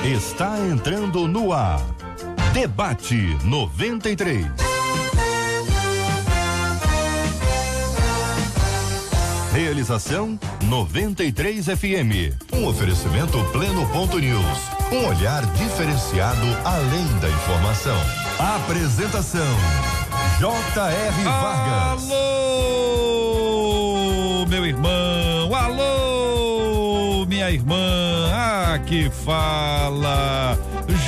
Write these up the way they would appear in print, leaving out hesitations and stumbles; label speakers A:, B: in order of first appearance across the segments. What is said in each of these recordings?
A: Está entrando no ar. Debate 93. Realização 93 FM. Um oferecimento Pleno.news. Um olhar diferenciado além da informação. Apresentação J.R. Vargas.
B: Alô, meu irmão. Alô, minha irmã. Aqui fala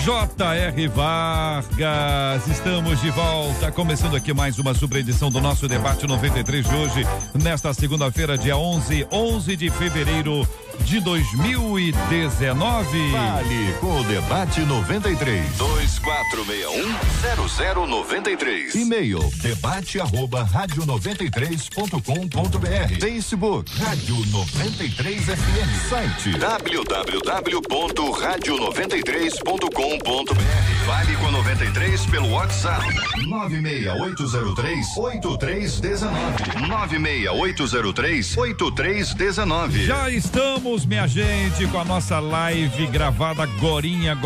B: J.R. Vargas. Estamos de volta, começando aqui mais uma subedição do nosso Debate 93 de hoje, nesta segunda-feira, dia 11 de fevereiro de 2019.
A: Fale com o Debate 93. 2461-0093. E-mail debate@radio93.com.br. Facebook Rádio 93 FM. Site www.radio93.com.br. Fale com 93 pelo WhatsApp 96803-8319. 96803-8319.
B: Já estamos, minha gente, com a nossa live gravada agorinha,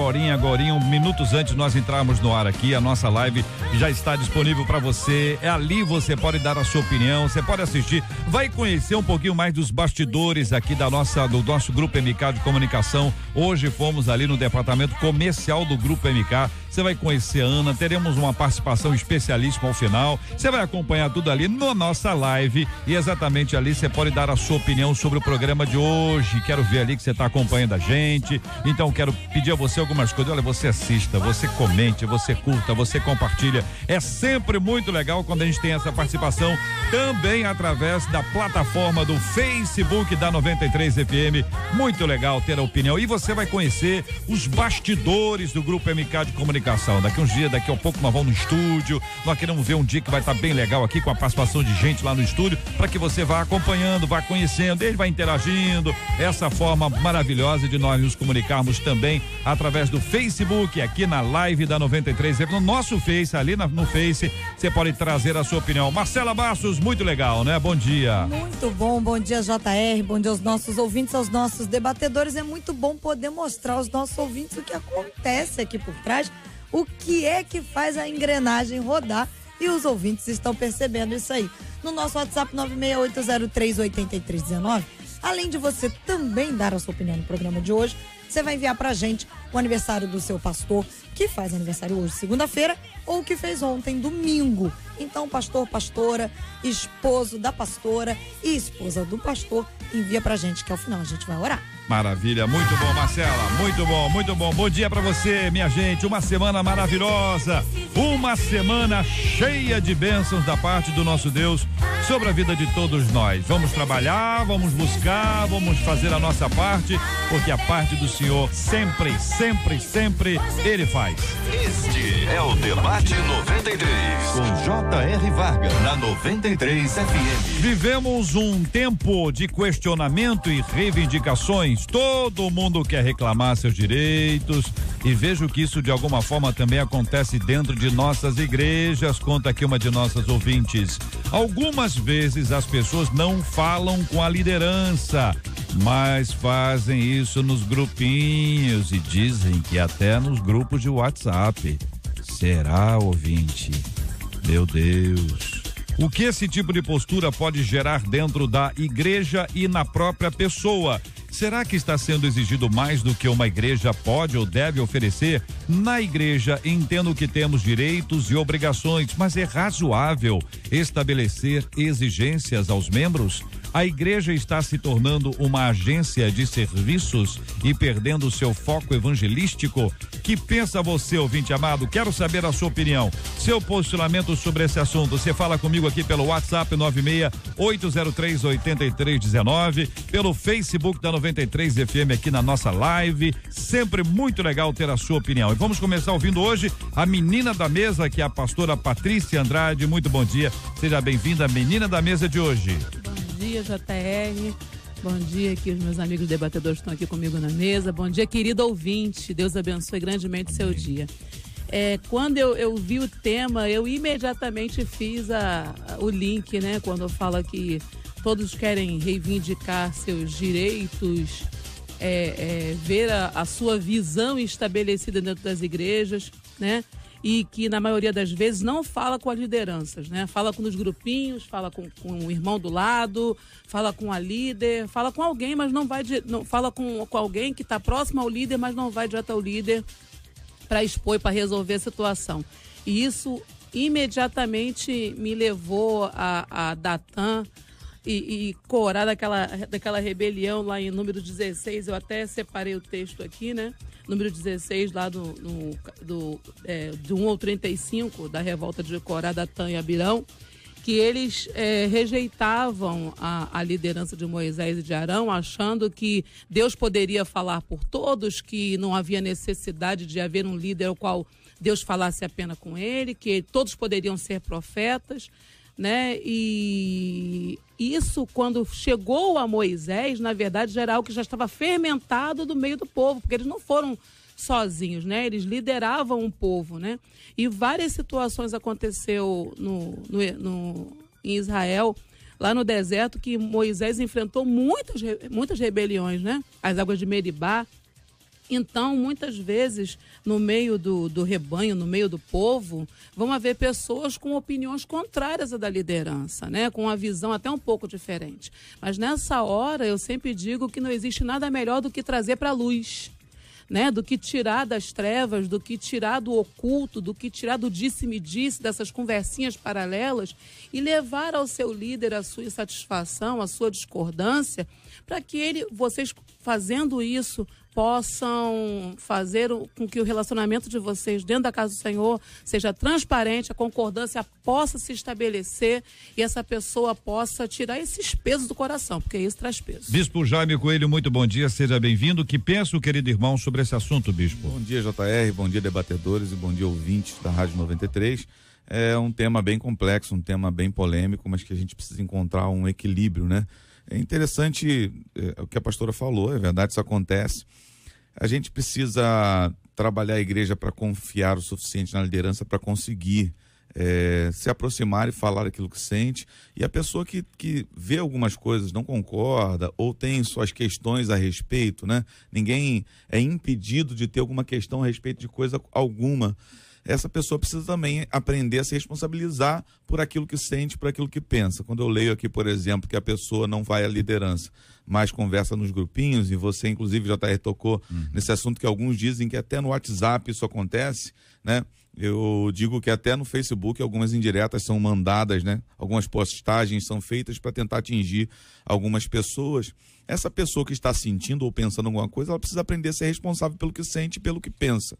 B: minutos antes de nós entrarmos no ar aqui. A nossa live já está disponível para você. É ali, você pode dar a sua opinião, você pode assistir, vai conhecer um pouquinho mais dos bastidores aqui do nosso Grupo MK de comunicação. Hoje fomos ali no departamento comercial do Grupo MK. Você vai conhecer a Ana, teremos uma participação especialíssima ao final. Você vai acompanhar tudo ali na nossa live e exatamente ali você pode dar a sua opinião sobre o programa de hoje. Quero ver ali que você está acompanhando a gente. Então quero pedir a você algumas coisas. Olha, você assista, você comente, você curta, você compartilha. É sempre muito legal quando a gente tem essa participação também através da plataforma do Facebook da 93 FM. Muito legal ter a opinião. E você vai conhecer os bastidores do Grupo MK de comunicação. Daqui uns dias, daqui a pouco nós vamos no estúdio. Nós queremos ver um dia que vai estar bem legal aqui com a participação de gente lá no estúdio, para que você vá acompanhando, vá conhecendo, ele vai interagindo. Essa forma maravilhosa de nós nos comunicarmos também através do Facebook, aqui na live da 93, no nosso Face, ali no Face, você pode trazer a sua opinião. Marcela Bastos, muito legal, né? Bom dia.
C: Muito bom dia, JR, bom dia aos nossos ouvintes, aos nossos debatedores. É muito bom poder mostrar aos nossos ouvintes o que acontece aqui por trás, o que é que faz a engrenagem rodar, e os ouvintes estão percebendo isso aí. No nosso WhatsApp 968038319, além de você também dar a sua opinião no programa de hoje, você vai enviar pra gente o aniversário do seu pastor, que faz aniversário hoje, segunda-feira, ou que fez ontem, domingo. Então, pastor, pastora, esposo da pastora e esposa do pastor, envia pra gente, que ao final a gente vai orar.
B: Maravilha, muito bom, Marcela, muito bom. Bom dia pra você, minha gente. Uma semana maravilhosa, uma semana cheia de bênçãos da parte do nosso Deus sobre a vida de todos nós. Vamos trabalhar, vamos buscar, vamos fazer a nossa parte, porque a parte do Senhor sempre Ele faz.
A: Este é o Debate 93 com J.R. Vargas na 93 FM.
B: Vivemos um tempo de questionamento e reivindicações. Todo mundo quer reclamar seus direitos, e vejo que isso de alguma forma também acontece dentro de nossas igrejas. Conta aqui uma de nossas ouvintes. Algumas vezes as pessoas não falam com a liderança, mas fazem isso nos grupinhos e dizem que até nos grupos de WhatsApp. Será, ouvinte? Meu Deus. O que esse tipo de postura pode gerar dentro da igreja e na própria pessoa? Será que está sendo exigido mais do que uma igreja pode ou deve oferecer? Na igreja, entendo que temos direitos e obrigações, mas é razoável estabelecer exigências aos membros? A igreja está se tornando uma agência de serviços e perdendo seu foco evangelístico? Que pensa você, ouvinte amado? Quero saber a sua opinião, seu posicionamento sobre esse assunto. Você fala comigo aqui pelo WhatsApp 968038319, pelo Facebook da 93 FM aqui na nossa live. Sempre muito legal ter a sua opinião. E vamos começar ouvindo hoje a menina da mesa, que é a pastora Patrícia Andrade. Muito bom dia, seja bem-vinda, menina da mesa de hoje.
D: Bom dia, JR. Bom dia aqui, os meus amigos debatedores estão aqui comigo na mesa. Bom dia, querido ouvinte. Deus abençoe grandemente o seu dia. Quando eu vi o tema, eu imediatamente fiz o link, né? Quando eu falo que todos querem reivindicar seus direitos, ver a sua visão estabelecida dentro das igrejas, né? E que na maioria das vezes não fala com as lideranças, né? Fala com os grupinhos, fala com o irmão do lado, fala com a líder, fala com alguém, mas não vai, fala com alguém que está próximo ao líder, mas não vai direto ao líder para expor e para resolver a situação. E isso imediatamente me levou a Datan e Corá daquela rebelião lá em número 16, eu até separei o texto aqui, né? Número 16 lá do 1 ao 35 da revolta de Corá, Datan e Abirão, que eles rejeitavam a liderança de Moisés e de Arão, achando que Deus poderia falar por todos, que não havia necessidade de haver um líder ao qual Deus falasse apenas com ele, que todos poderiam ser profetas, né? E isso, quando chegou a Moisés, na verdade, já era algo que já estava fermentado do meio do povo, porque eles não foram sozinhos, né? Eles lideravam um povo, né? E várias situações aconteceu em Israel, lá no deserto, que Moisés enfrentou muitas rebeliões, né? As águas de Meribá. Então, muitas vezes, no meio do rebanho, no meio do povo, vão haver pessoas com opiniões contrárias à da liderança, né? Com uma visão até um pouco diferente. Mas nessa hora, eu sempre digo que não existe nada melhor do que trazer para a luz, né? Do que tirar das trevas, do que tirar do oculto, do que tirar do disse-me-disse, dessas conversinhas paralelas, e levar ao seu líder a sua insatisfação, a sua discordância, para que vocês fazendo isso, possam fazer com que o relacionamento de vocês dentro da casa do Senhor seja transparente, a concordância possa se estabelecer e essa pessoa possa tirar esses pesos do coração, porque isso traz peso.
B: Bispo Jaime Coelho, muito bom dia, seja bem-vindo. O que pensa o querido irmão sobre esse assunto, bispo?
E: Bom dia, JR, bom dia, debatedores, e bom dia, ouvintes da Rádio 93. É um tema bem complexo, um tema bem polêmico, mas que a gente precisa encontrar um equilíbrio, né? É interessante o que a pastora falou, é verdade, isso acontece. A gente precisa trabalhar a igreja para confiar o suficiente na liderança para conseguir se aproximar e falar aquilo que sente. E a pessoa que vê algumas coisas, não concorda ou tem suas questões a respeito, né? Ninguém é impedido de ter alguma questão a respeito de coisa alguma. Essa pessoa precisa também aprender a se responsabilizar por aquilo que sente, por aquilo que pensa. Quando eu leio aqui, por exemplo, que a pessoa não vai à liderança, mas conversa nos grupinhos, e você, inclusive, já tocou nesse assunto, que alguns dizem que até no WhatsApp isso acontece, né? Eu digo que até no Facebook algumas indiretas são mandadas, né? Algumas postagens são feitas para tentar atingir algumas pessoas. Essa pessoa que está sentindo ou pensando alguma coisa, ela precisa aprender a ser responsável pelo que sente e pelo que pensa.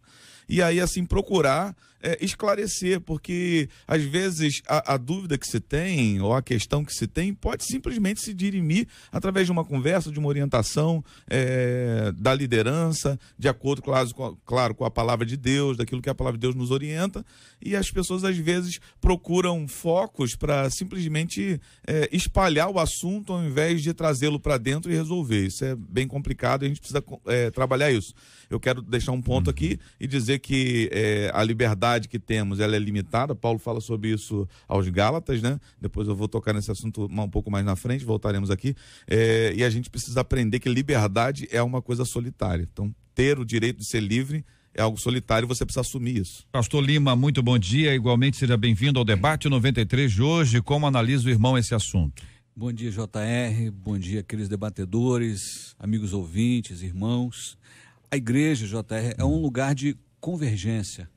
E: E aí, assim, procurar esclarecer, porque às vezes a dúvida que se tem, ou a questão que se tem, pode simplesmente se dirimir através de uma conversa, de uma orientação da liderança, de acordo, claro, com a palavra de Deus, daquilo que a palavra de Deus nos orienta, e as pessoas às vezes procuram focos para simplesmente espalhar o assunto ao invés de trazê-lo para dentro e resolver. Isso é bem complicado e a gente precisa trabalhar isso. Eu quero deixar um ponto aqui e dizer que a liberdade que temos, ela é limitada. Paulo fala sobre isso aos Gálatas, né? Depois eu vou tocar nesse assunto um pouco mais na frente, voltaremos aqui. E a gente precisa aprender que liberdade é uma coisa solitária. Então, ter o direito de ser livre é algo solitário, você precisa assumir isso.
B: Pastor Lima, muito bom dia, igualmente seja bem-vindo ao debate 93 de hoje. Como analisa o irmão esse assunto?
F: Bom dia, JR, bom dia, queridos debatedores, amigos ouvintes, irmãos. A igreja, JR, é um lugar de convergência.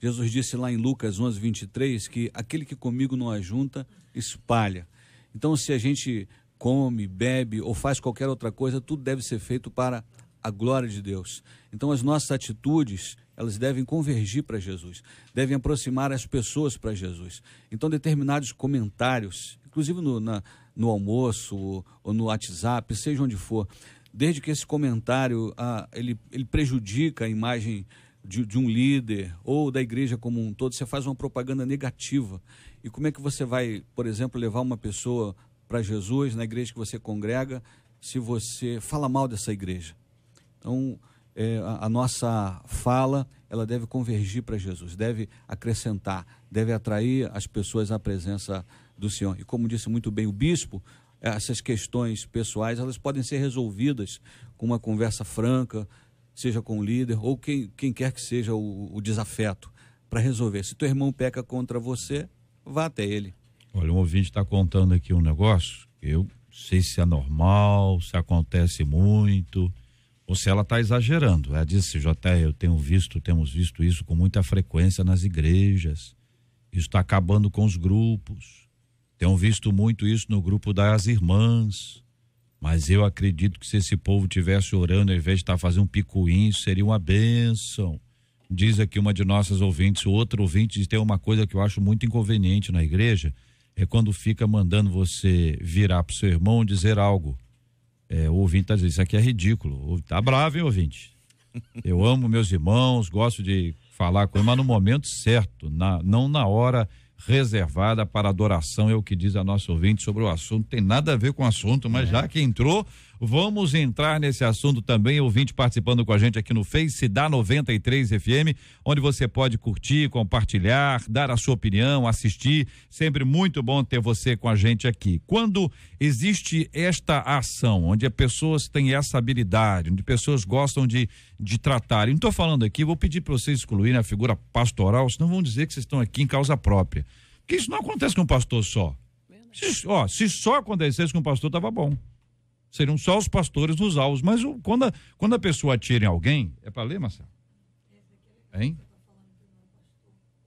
F: Jesus disse lá em Lucas 11:23 que aquele que comigo não ajunta, espalha. Então, se a gente come, bebe ou faz qualquer outra coisa, tudo deve ser feito para a glória de Deus. Então, as nossas atitudes, elas devem convergir para Jesus, devem aproximar as pessoas para Jesus. Então, determinados comentários, inclusive no almoço ou no WhatsApp, seja onde for, desde que esse comentário ele prejudica a imagem de um líder ou da igreja como um todo, você faz uma propaganda negativa. E como é que você vai, por exemplo, levar uma pessoa para Jesus na igreja que você congrega se você fala mal dessa igreja? Então, a nossa fala, ela deve convergir para Jesus, deve acrescentar, deve atrair as pessoas à presença do Senhor. E como disse muito bem o bispo, essas questões pessoais, elas podem ser resolvidas com uma conversa franca, seja com o líder ou quem quer que seja o desafeto, para resolver. Se teu irmão peca contra você, vá até ele.
B: Olha, um ouvinte está contando aqui um negócio, eu sei se é normal, se acontece muito, ou se ela está exagerando. Ela disse, temos visto isso com muita frequência nas igrejas, isso está acabando com os grupos, tenho visto muito isso no grupo das irmãs, mas eu acredito que se esse povo tivesse orando, ao invés de estar fazendo um picuinho, seria uma bênção. Diz aqui uma de nossas ouvintes, o outro ouvinte diz, tem uma coisa que eu acho muito inconveniente na igreja, é quando fica mandando você virar pro seu irmão dizer algo. O ouvinte está dizendo, isso aqui é ridículo. Tá bravo, hein, ouvinte? Eu amo meus irmãos, gosto de falar com eles, mas no momento certo, não na hora reservada para adoração, é o que diz a nossa ouvinte sobre o assunto. Tem nada a ver com o assunto, mas já que entrou, vamos entrar nesse assunto também. Ouvinte participando com a gente aqui no Face da 93 FM, onde você pode curtir, compartilhar, dar a sua opinião, assistir. Sempre muito bom ter você com a gente aqui. Quando existe esta ação, onde as pessoas têm essa habilidade, onde pessoas gostam de tratar, não estou falando aqui, vou pedir para vocês excluírem a figura pastoral, senão vão dizer que vocês estão aqui em causa própria. Porque isso não acontece com um pastor só. Se só acontecesse com um pastor, tava bom. Seriam só os pastores nos alvos, mas quando a pessoa atira em alguém, é para ler, Marcelo? Hein?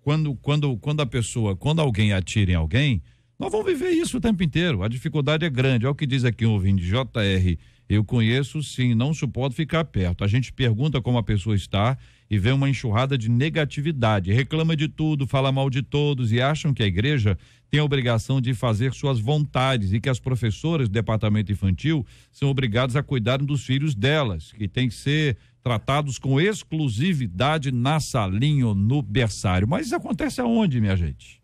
B: Quando alguém atira em alguém, nós vamos viver isso o tempo inteiro, a dificuldade é grande, é o que diz aqui um ouvinte, JR, eu conheço sim, não suporto ficar perto, a gente pergunta como a pessoa está e vê uma enxurrada de negatividade, reclama de tudo, fala mal de todos e acham que a igreja tem a obrigação de fazer suas vontades e que as professoras do departamento infantil são obrigadas a cuidar dos filhos delas, que tem que ser tratados com exclusividade na salinha ou no berçário. Mas isso acontece aonde, minha gente?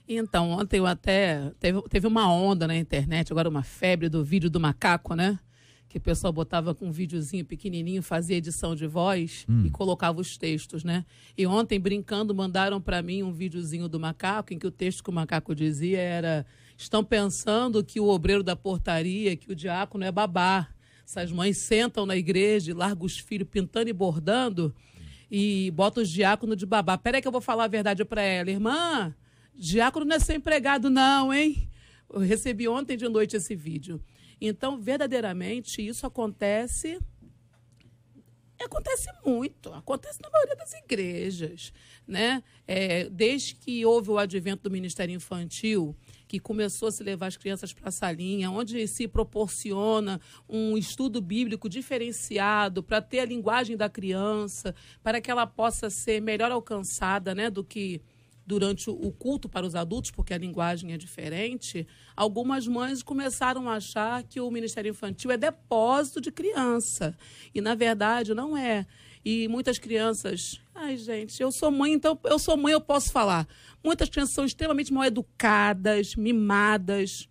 D: Então, ontem eu até teve uma onda na internet, agora uma febre do vídeo do macaco, né? Que o pessoal botava com um videozinho pequenininho, fazia edição de voz e colocava os textos, né? E ontem, brincando, mandaram para mim um videozinho do macaco, em que o texto que o macaco dizia era: estão pensando que o obreiro da portaria, que o diácono é babá. Essas mães sentam na igreja e largam os filhos pintando e bordando e botam os diáconos de babá. Peraí que eu vou falar a verdade para ela. Irmã, diácono não é ser empregado não, hein? Eu recebi ontem de noite esse vídeo. Então, verdadeiramente, isso acontece muito, acontece na maioria das igrejas, né? Desde que houve o advento do Ministério Infantil, que começou a se levar as crianças para a salinha, onde se proporciona um estudo bíblico diferenciado para ter a linguagem da criança, para que ela possa ser melhor alcançada, né, do que durante o culto para os adultos, porque a linguagem é diferente. Algumas mães começaram a achar que o Ministério Infantil é depósito de criança. E, na verdade, não é. E muitas crianças... Ai, gente, eu sou mãe, então eu posso falar. Muitas crianças são extremamente mal educadas, mimadas,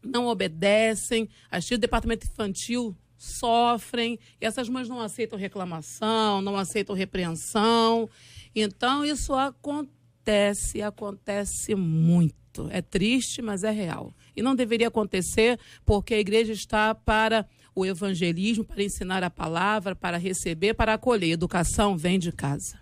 D: não obedecem. As tias do departamento infantil sofrem. E essas mães não aceitam reclamação, não aceitam repreensão. Então, isso acontece muito. É triste, mas é real. E não deveria acontecer porque a igreja está para o evangelismo, para ensinar a palavra, para receber, para acolher. Educação vem de casa.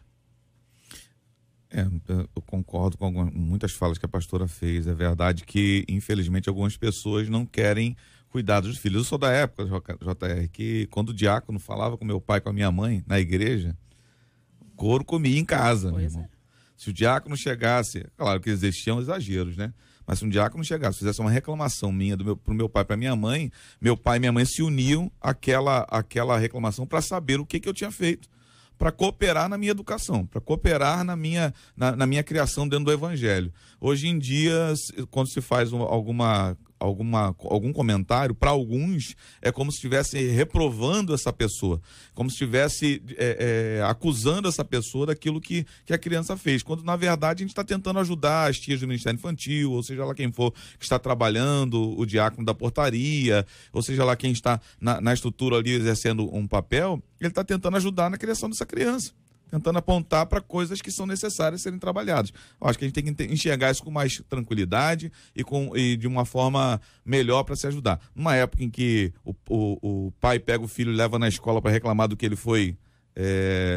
E: Eu concordo com muitas falas que a pastora fez. É verdade que, infelizmente, algumas pessoas não querem cuidar dos filhos. Eu sou da época, JR, que quando o diácono falava com meu pai e com a minha mãe na igreja, couro comia em casa, meu irmão. Se o diácono chegasse, claro que existiam exageros, né? Mas se um diácono chegasse, fizesse uma reclamação minha pro meu pai e para minha mãe, meu pai e minha mãe se uniam àquela reclamação para saber o que eu tinha feito, para cooperar na minha educação, para cooperar na minha criação dentro do evangelho. Hoje em dia, quando se faz algum comentário, para alguns é como se estivesse reprovando essa pessoa, como se estivesse acusando essa pessoa daquilo que a criança fez, quando na verdade a gente está tentando ajudar as tias do Ministério Infantil, ou seja lá quem for que está trabalhando, o diácono da portaria, ou seja lá quem está na estrutura ali exercendo um papel, ele está tentando ajudar na criação dessa criança. tentando apontar para coisas que são necessárias serem trabalhadas. Eu acho que a gente tem que enxergar isso com mais tranquilidade e de uma forma melhor para se ajudar. Numa época em que o pai pega o filho e leva na escola para reclamar do que ele foi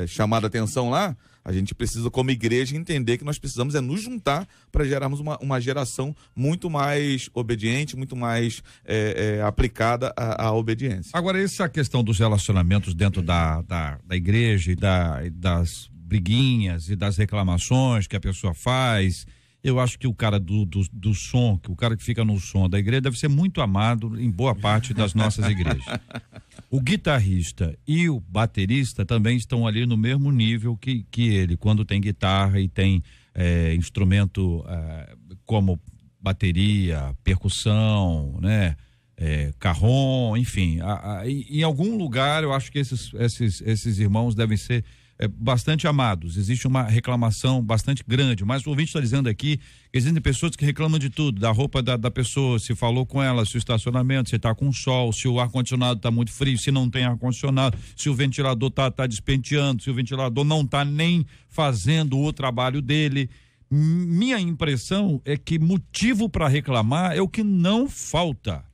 E: chamado a atenção lá, a gente precisa, como igreja, entender que nós precisamos nos juntar para gerarmos uma geração muito mais obediente, muito mais aplicada à obediência.
B: Agora, essa questão dos relacionamentos dentro da igreja e das briguinhas e das reclamações que a pessoa faz, eu acho que o cara do som, que o cara que fica no som da igreja deve ser muito amado em boa parte das nossas igrejas. O guitarrista e o baterista também estão ali no mesmo nível que ele, quando tem guitarra e tem instrumento como bateria, percussão, né? Carrom, enfim. Em algum lugar eu acho que esses irmãos devem ser bastante amados. Existe uma reclamação bastante grande, mas o ouvinte está dizendo aqui que existem pessoas que reclamam de tudo, da roupa da pessoa, se falou com ela, se o estacionamento, se está com sol, se o ar-condicionado está muito frio, se não tem ar-condicionado, se o ventilador tá despenteando, se o ventilador não está nem fazendo o trabalho dele. Minha impressão é que motivo para reclamar é o que não falta,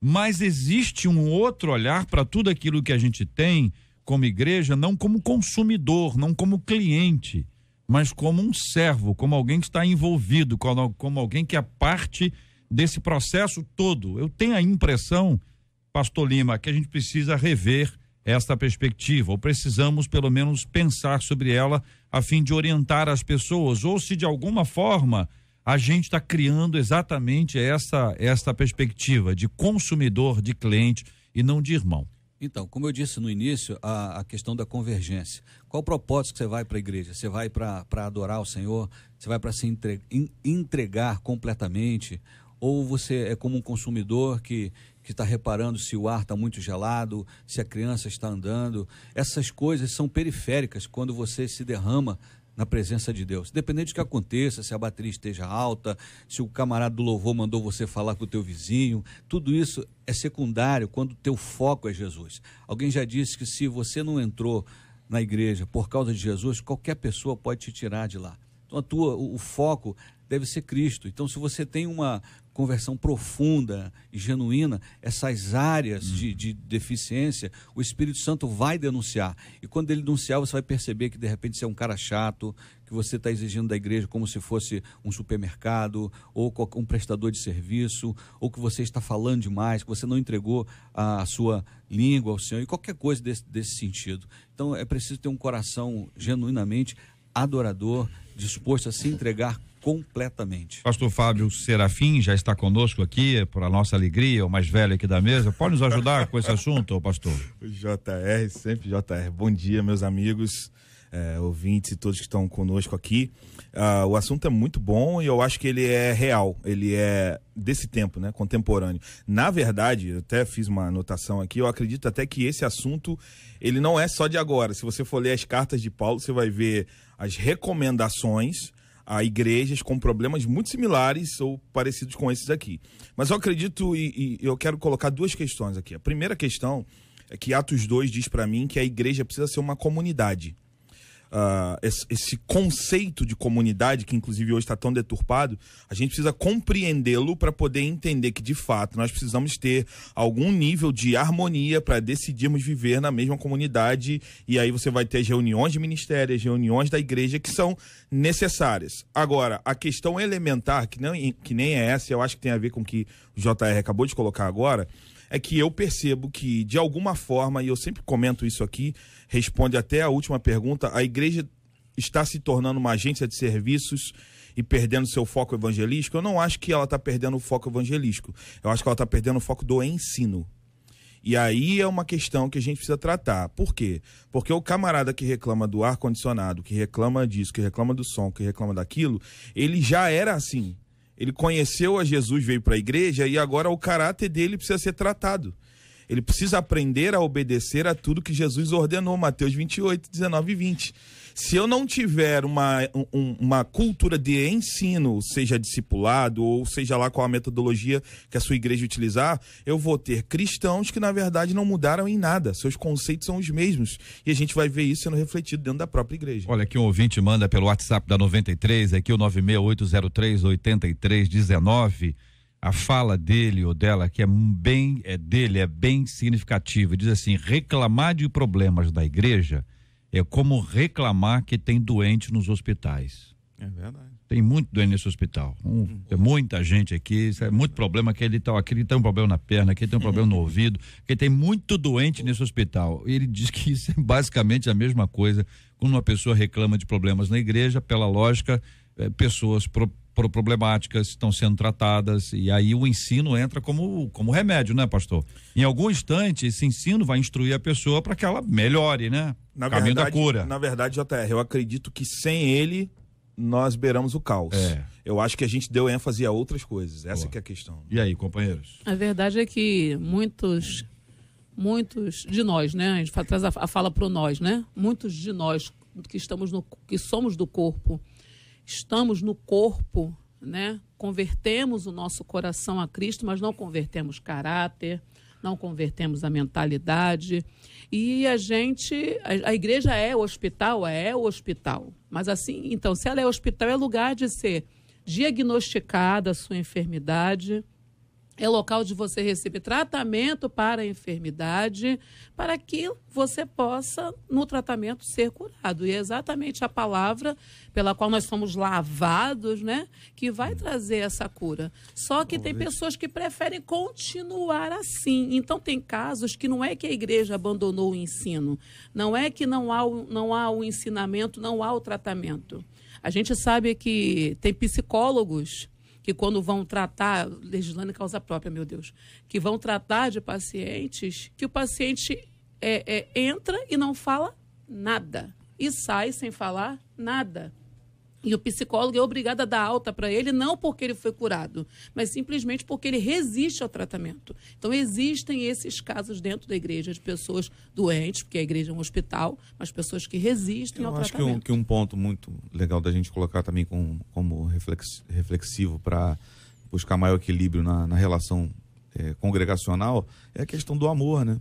B: mas existe um outro olhar para tudo aquilo que a gente tem como igreja, não como consumidor, não como cliente, mas como um servo, como alguém que está envolvido, como alguém que é parte desse processo todo. Eu tenho a impressão, pastor Lima, que a gente precisa rever esta perspectiva, ou precisamos pelo menos pensar sobre ela a fim de orientar as pessoas, ou se de alguma forma a gente está criando exatamente essa perspectiva de consumidor, de cliente e não de irmão.
F: Então, como eu disse no início, a questão da convergência. Qual o propósito que você vai para a igreja? Você vai para adorar o Senhor? Você vai para se entregar completamente? Ou você é como um consumidor que está reparando se o ar está muito gelado, se a criança está andando? Essas coisas são periféricas quando você se derrama na presença de Deus. Independente do que aconteça, se a bateria esteja alta, se o camarada do louvor mandou você falar com o teu vizinho, tudo isso é secundário quando o teu foco é Jesus. Alguém já disse que se você não entrou na igreja por causa de Jesus, qualquer pessoa pode te tirar de lá. Então o foco deve ser Cristo. Então, se você tem uma conversão profunda e genuína, essas áreas de deficiência, o Espírito Santo vai denunciar. E quando ele denunciar, você vai perceber que de repente você é um cara chato, que você está exigindo da igreja como se fosse um supermercado, ou um prestador de serviço, ou que você está falando demais, que você não entregou a sua língua ao Senhor, e qualquer coisa desse sentido. Então, é preciso ter um coração genuinamente adorador, disposto a se entregar completamente.
B: Pastor Fábio Serafim já está conosco aqui, para a nossa alegria, o mais velho aqui da mesa. Pode nos ajudar com esse assunto, pastor?
G: JR, sempre JR. Bom dia, meus amigos, ouvintes e todos que estão conosco aqui. O assunto é muito bom e eu acho que ele é real, ele é desse tempo, né, contemporâneo. Na verdade, eu até fiz uma anotação aqui, eu acredito até que esse assunto, ele não é só de agora. Se você for ler as cartas de Paulo, você vai ver as recomendações a igrejas com problemas muito similares ou parecidos com esses aqui. Mas eu acredito e eu quero colocar duas questões aqui. A primeira questão é que Atos 2 diz para mim que a igreja precisa ser uma comunidade. Esse conceito de comunidade, que inclusive hoje está tão deturpado, a gente precisa compreendê-lo para poder entender que, de fato, nós precisamos ter algum nível de harmonia para decidirmos viver na mesma comunidade, e aí você vai ter as reuniões de ministério, as reuniões da igreja que são necessárias. Agora, a questão elementar, que nem é essa, eu acho que tem a ver com o que o JR acabou de colocar agora, é que eu percebo que, de alguma forma, e eu sempre comento isso aqui, responde até a última pergunta, a igreja está se tornando uma agência de serviços e perdendo seu foco evangelístico. Eu não acho que ela está perdendo o foco evangelístico, eu acho que ela está perdendo o foco do ensino. E aí é uma questão que a gente precisa tratar. Por quê? Porque o camarada que reclama do ar-condicionado, que reclama disso, que reclama do som, que reclama daquilo, ele já era assim. Ele conheceu a Jesus, veio para a igreja e agora o caráter dele precisa ser tratado. ele precisa aprender a obedecer a tudo que Jesus ordenou, Mateus 28, 19 e 20. Se eu não tiver uma cultura de ensino, seja discipulado, ou seja lá qual a metodologia que a sua igreja utilizar, eu vou ter cristãos que na verdade não mudaram em nada, seus conceitos são os mesmos, e a gente vai ver isso sendo refletido dentro da própria igreja.
B: Olha, aqui um ouvinte manda pelo WhatsApp da 93, aqui o 968038319, a fala dele ou dela, que é bem significativa, diz assim: reclamar de problemas da igreja é como reclamar que tem doente nos hospitais.
E: É verdade.
B: Tem muito doente nesse hospital. Tem muita gente aqui, é muito problema, aqui ele tem um problema na perna, aqui tem um problema no ouvido, que tem muito doente nesse hospital. Ele diz que isso é basicamente a mesma coisa quando uma pessoa reclama de problemas na igreja. Pela lógica, pessoas problemáticas estão sendo tratadas, e aí o ensino entra como remédio, né, pastor? Em algum instante, esse ensino vai instruir a pessoa para que ela melhore, né? Caminho da cura.
G: Na verdade, JR, eu acredito que sem ele nós beiramos o caos. Eu acho que a gente deu ênfase a outras coisas. Essa que é a questão.
B: E aí, companheiros?
D: A verdade é que muitos de nós, né? A gente traz a fala pro nós, né? Muitos de nós que somos do corpo, estamos no corpo, né? Convertemos o nosso coração a Cristo, mas não convertemos caráter, não convertemos a mentalidade. E a igreja é o hospital, Mas assim, então, se ela é hospital, é lugar de ser diagnosticada a sua enfermidade, é local de você receber tratamento para a enfermidade, para que você possa, no tratamento, ser curado. E é exatamente a palavra pela qual nós somos lavados, né, que vai trazer essa cura. Só que tem pessoas que preferem continuar assim. Então, tem casos que não é que a igreja abandonou o ensino, não é que não há o ensinamento, não há o tratamento. A gente sabe que tem psicólogos que quando vão tratar, legislando em causa própria, meu Deus, que vão tratar de pacientes, que o paciente entra e não fala nada, e sai sem falar nada. E o psicólogo é obrigado a dar alta para ele, não porque ele foi curado, mas simplesmente porque ele resiste ao tratamento. Então, existem esses casos dentro da igreja de pessoas doentes, porque a igreja é um hospital, mas pessoas que resistem ao tratamento.
E: Eu acho que um ponto muito legal da gente colocar também como reflexivo para buscar maior equilíbrio na relação congregacional é a questão do amor, né?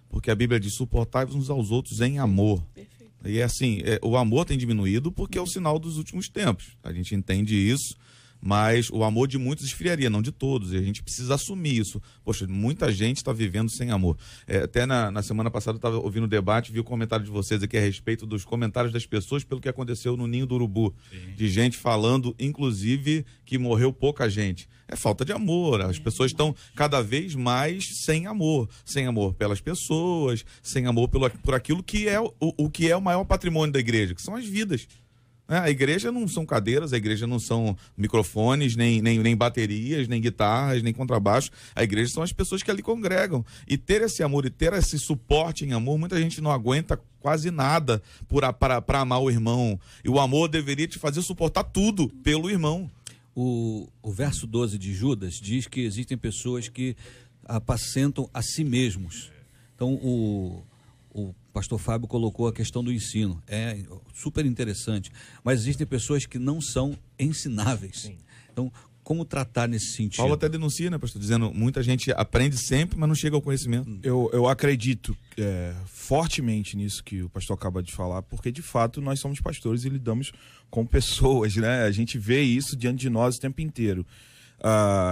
E: Porque a Bíblia diz: suportai-vos uns aos outros em amor. Perfeito. E assim, o amor tem diminuído porque é o sinal dos últimos tempos. A gente entende isso, mas o amor de muitos esfriaria, não de todos. E a gente precisa assumir isso. Poxa, muita gente está vivendo sem amor. Até na semana passada eu estava ouvindo o debate, vi o comentário de vocês aqui a respeito dos comentários das pessoas pelo que aconteceu no Ninho do Urubu. Sim. De gente falando, inclusive, que morreu pouca gente. É falta de amor. As pessoas estão cada vez mais sem amor. Sem amor pelas pessoas, sem amor por aquilo que é o que é o maior patrimônio da igreja, que são as vidas. A igreja não são cadeiras, a igreja não são microfones, nem baterias, nem guitarras, nem contrabaixo. A igreja são as pessoas que ali congregam. E ter esse amor e ter esse suporte em amor, muita gente não aguenta quase nada para amar o irmão. E o amor deveria te fazer suportar tudo pelo irmão.
F: O verso 12 de Judas diz que existem pessoas que apacentam a si mesmos. Então, o pastor Fábio colocou a questão do ensino. É super interessante. Mas existem pessoas que não são ensináveis. Sim. Então, como tratar nesse sentido?
E: Paulo até denuncia, né, pastor? Dizendo, muita gente aprende sempre, mas não chega ao conhecimento.
G: Eu acredito fortemente nisso que o pastor acaba de falar, porque de fato nós somos pastores e lidamos com pessoas, né? A gente vê isso diante de nós o tempo inteiro.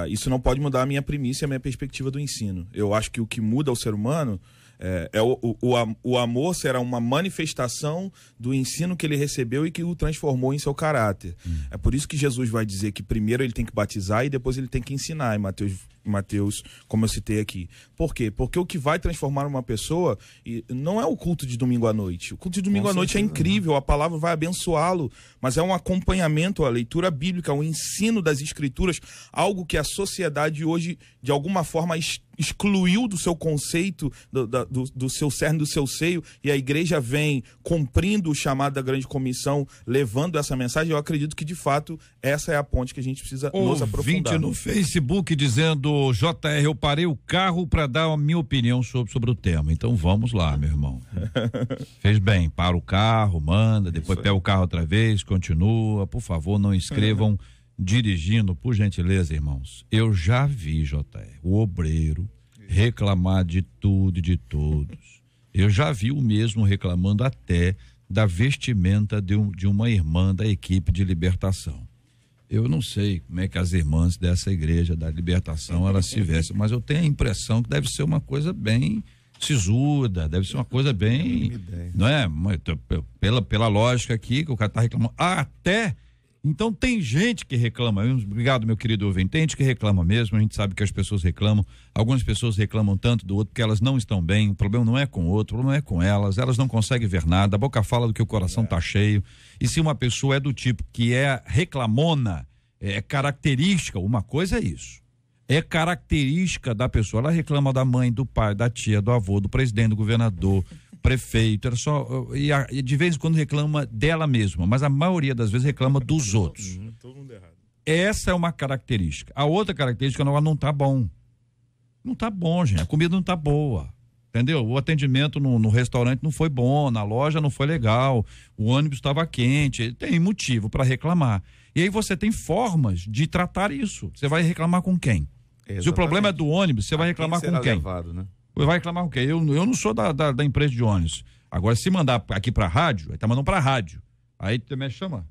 G: Isso não pode mudar a minha premissa e a minha perspectiva do ensino. Eu acho que o que muda o ser humano o amor será uma manifestação do ensino que ele recebeu e que o transformou em seu caráter. É por isso que Jesus vai dizer que primeiro ele tem que batizar e depois ele tem que ensinar, em Mateus, como eu citei aqui. Por quê? Porque o que vai transformar uma pessoa não é o culto de domingo à noite. O culto de domingo à noite é incrível, a palavra vai abençoá-lo, mas é um acompanhamento à leitura bíblica, ao ensino das escrituras, algo que a sociedade hoje, de alguma forma, excluiu do seu conceito, do seu cerne, do seu seio, e a igreja vem cumprindo o chamado da grande comissão, levando essa mensagem. Eu acredito que, de fato, essa é a ponte que a gente precisa nos aprofundar.
B: No Facebook dizendo: Ô, JR, eu parei o carro para dar a minha opinião sobre o tema. Então vamos lá, meu irmão. Fez bem, para o carro, manda, depois pega o carro outra vez, continua. Por favor, não escrevam dirigindo, por gentileza, irmãos. Eu já vi, JR, o obreiro reclamar de tudo e de todos. Eu já vi o mesmo reclamando até da vestimenta de uma irmã da equipe de libertação. Eu não sei como é que as irmãs dessa igreja da libertação elas se vestem, mas eu tenho a impressão que deve ser uma coisa bem sisuda, deve ser uma coisa bem, não é? Pela lógica aqui que o cara tá reclamando. Até, então tem gente que reclama, obrigado meu querido ouvinte, tem gente que reclama mesmo, a gente sabe que as pessoas reclamam, algumas pessoas reclamam tanto do outro porque elas não estão bem, o problema não é com o outro, o problema é com elas não conseguem ver nada, a boca fala do que o coração tá cheio, e se uma pessoa é do tipo que é reclamona, é característica, uma coisa é isso, é característica da pessoa, ela reclama da mãe, do pai, da tia, do avô, do presidente, do governador, prefeito, era só, e de vez em quando reclama dela mesma, mas a maioria das vezes reclama dos outros.
G: Todo mundo errado.
B: Essa é uma característica. A outra característica é não tá bom. Não tá bom, gente. A comida não tá boa. Entendeu? O atendimento no restaurante não foi bom, na loja não foi legal, o ônibus estava quente, tem motivo para reclamar. E aí você tem formas de tratar isso. Você vai reclamar com quem? Exatamente. Se o problema é do ônibus, você vai reclamar com quem?
E: Levado, né?
B: Vai reclamar com quem? Eu não sou da empresa de ônibus. Agora, se mandar aqui pra rádio, aí tá mandando pra rádio. Aí também chama.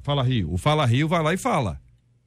B: Fala Rio. O Fala Rio vai lá e fala.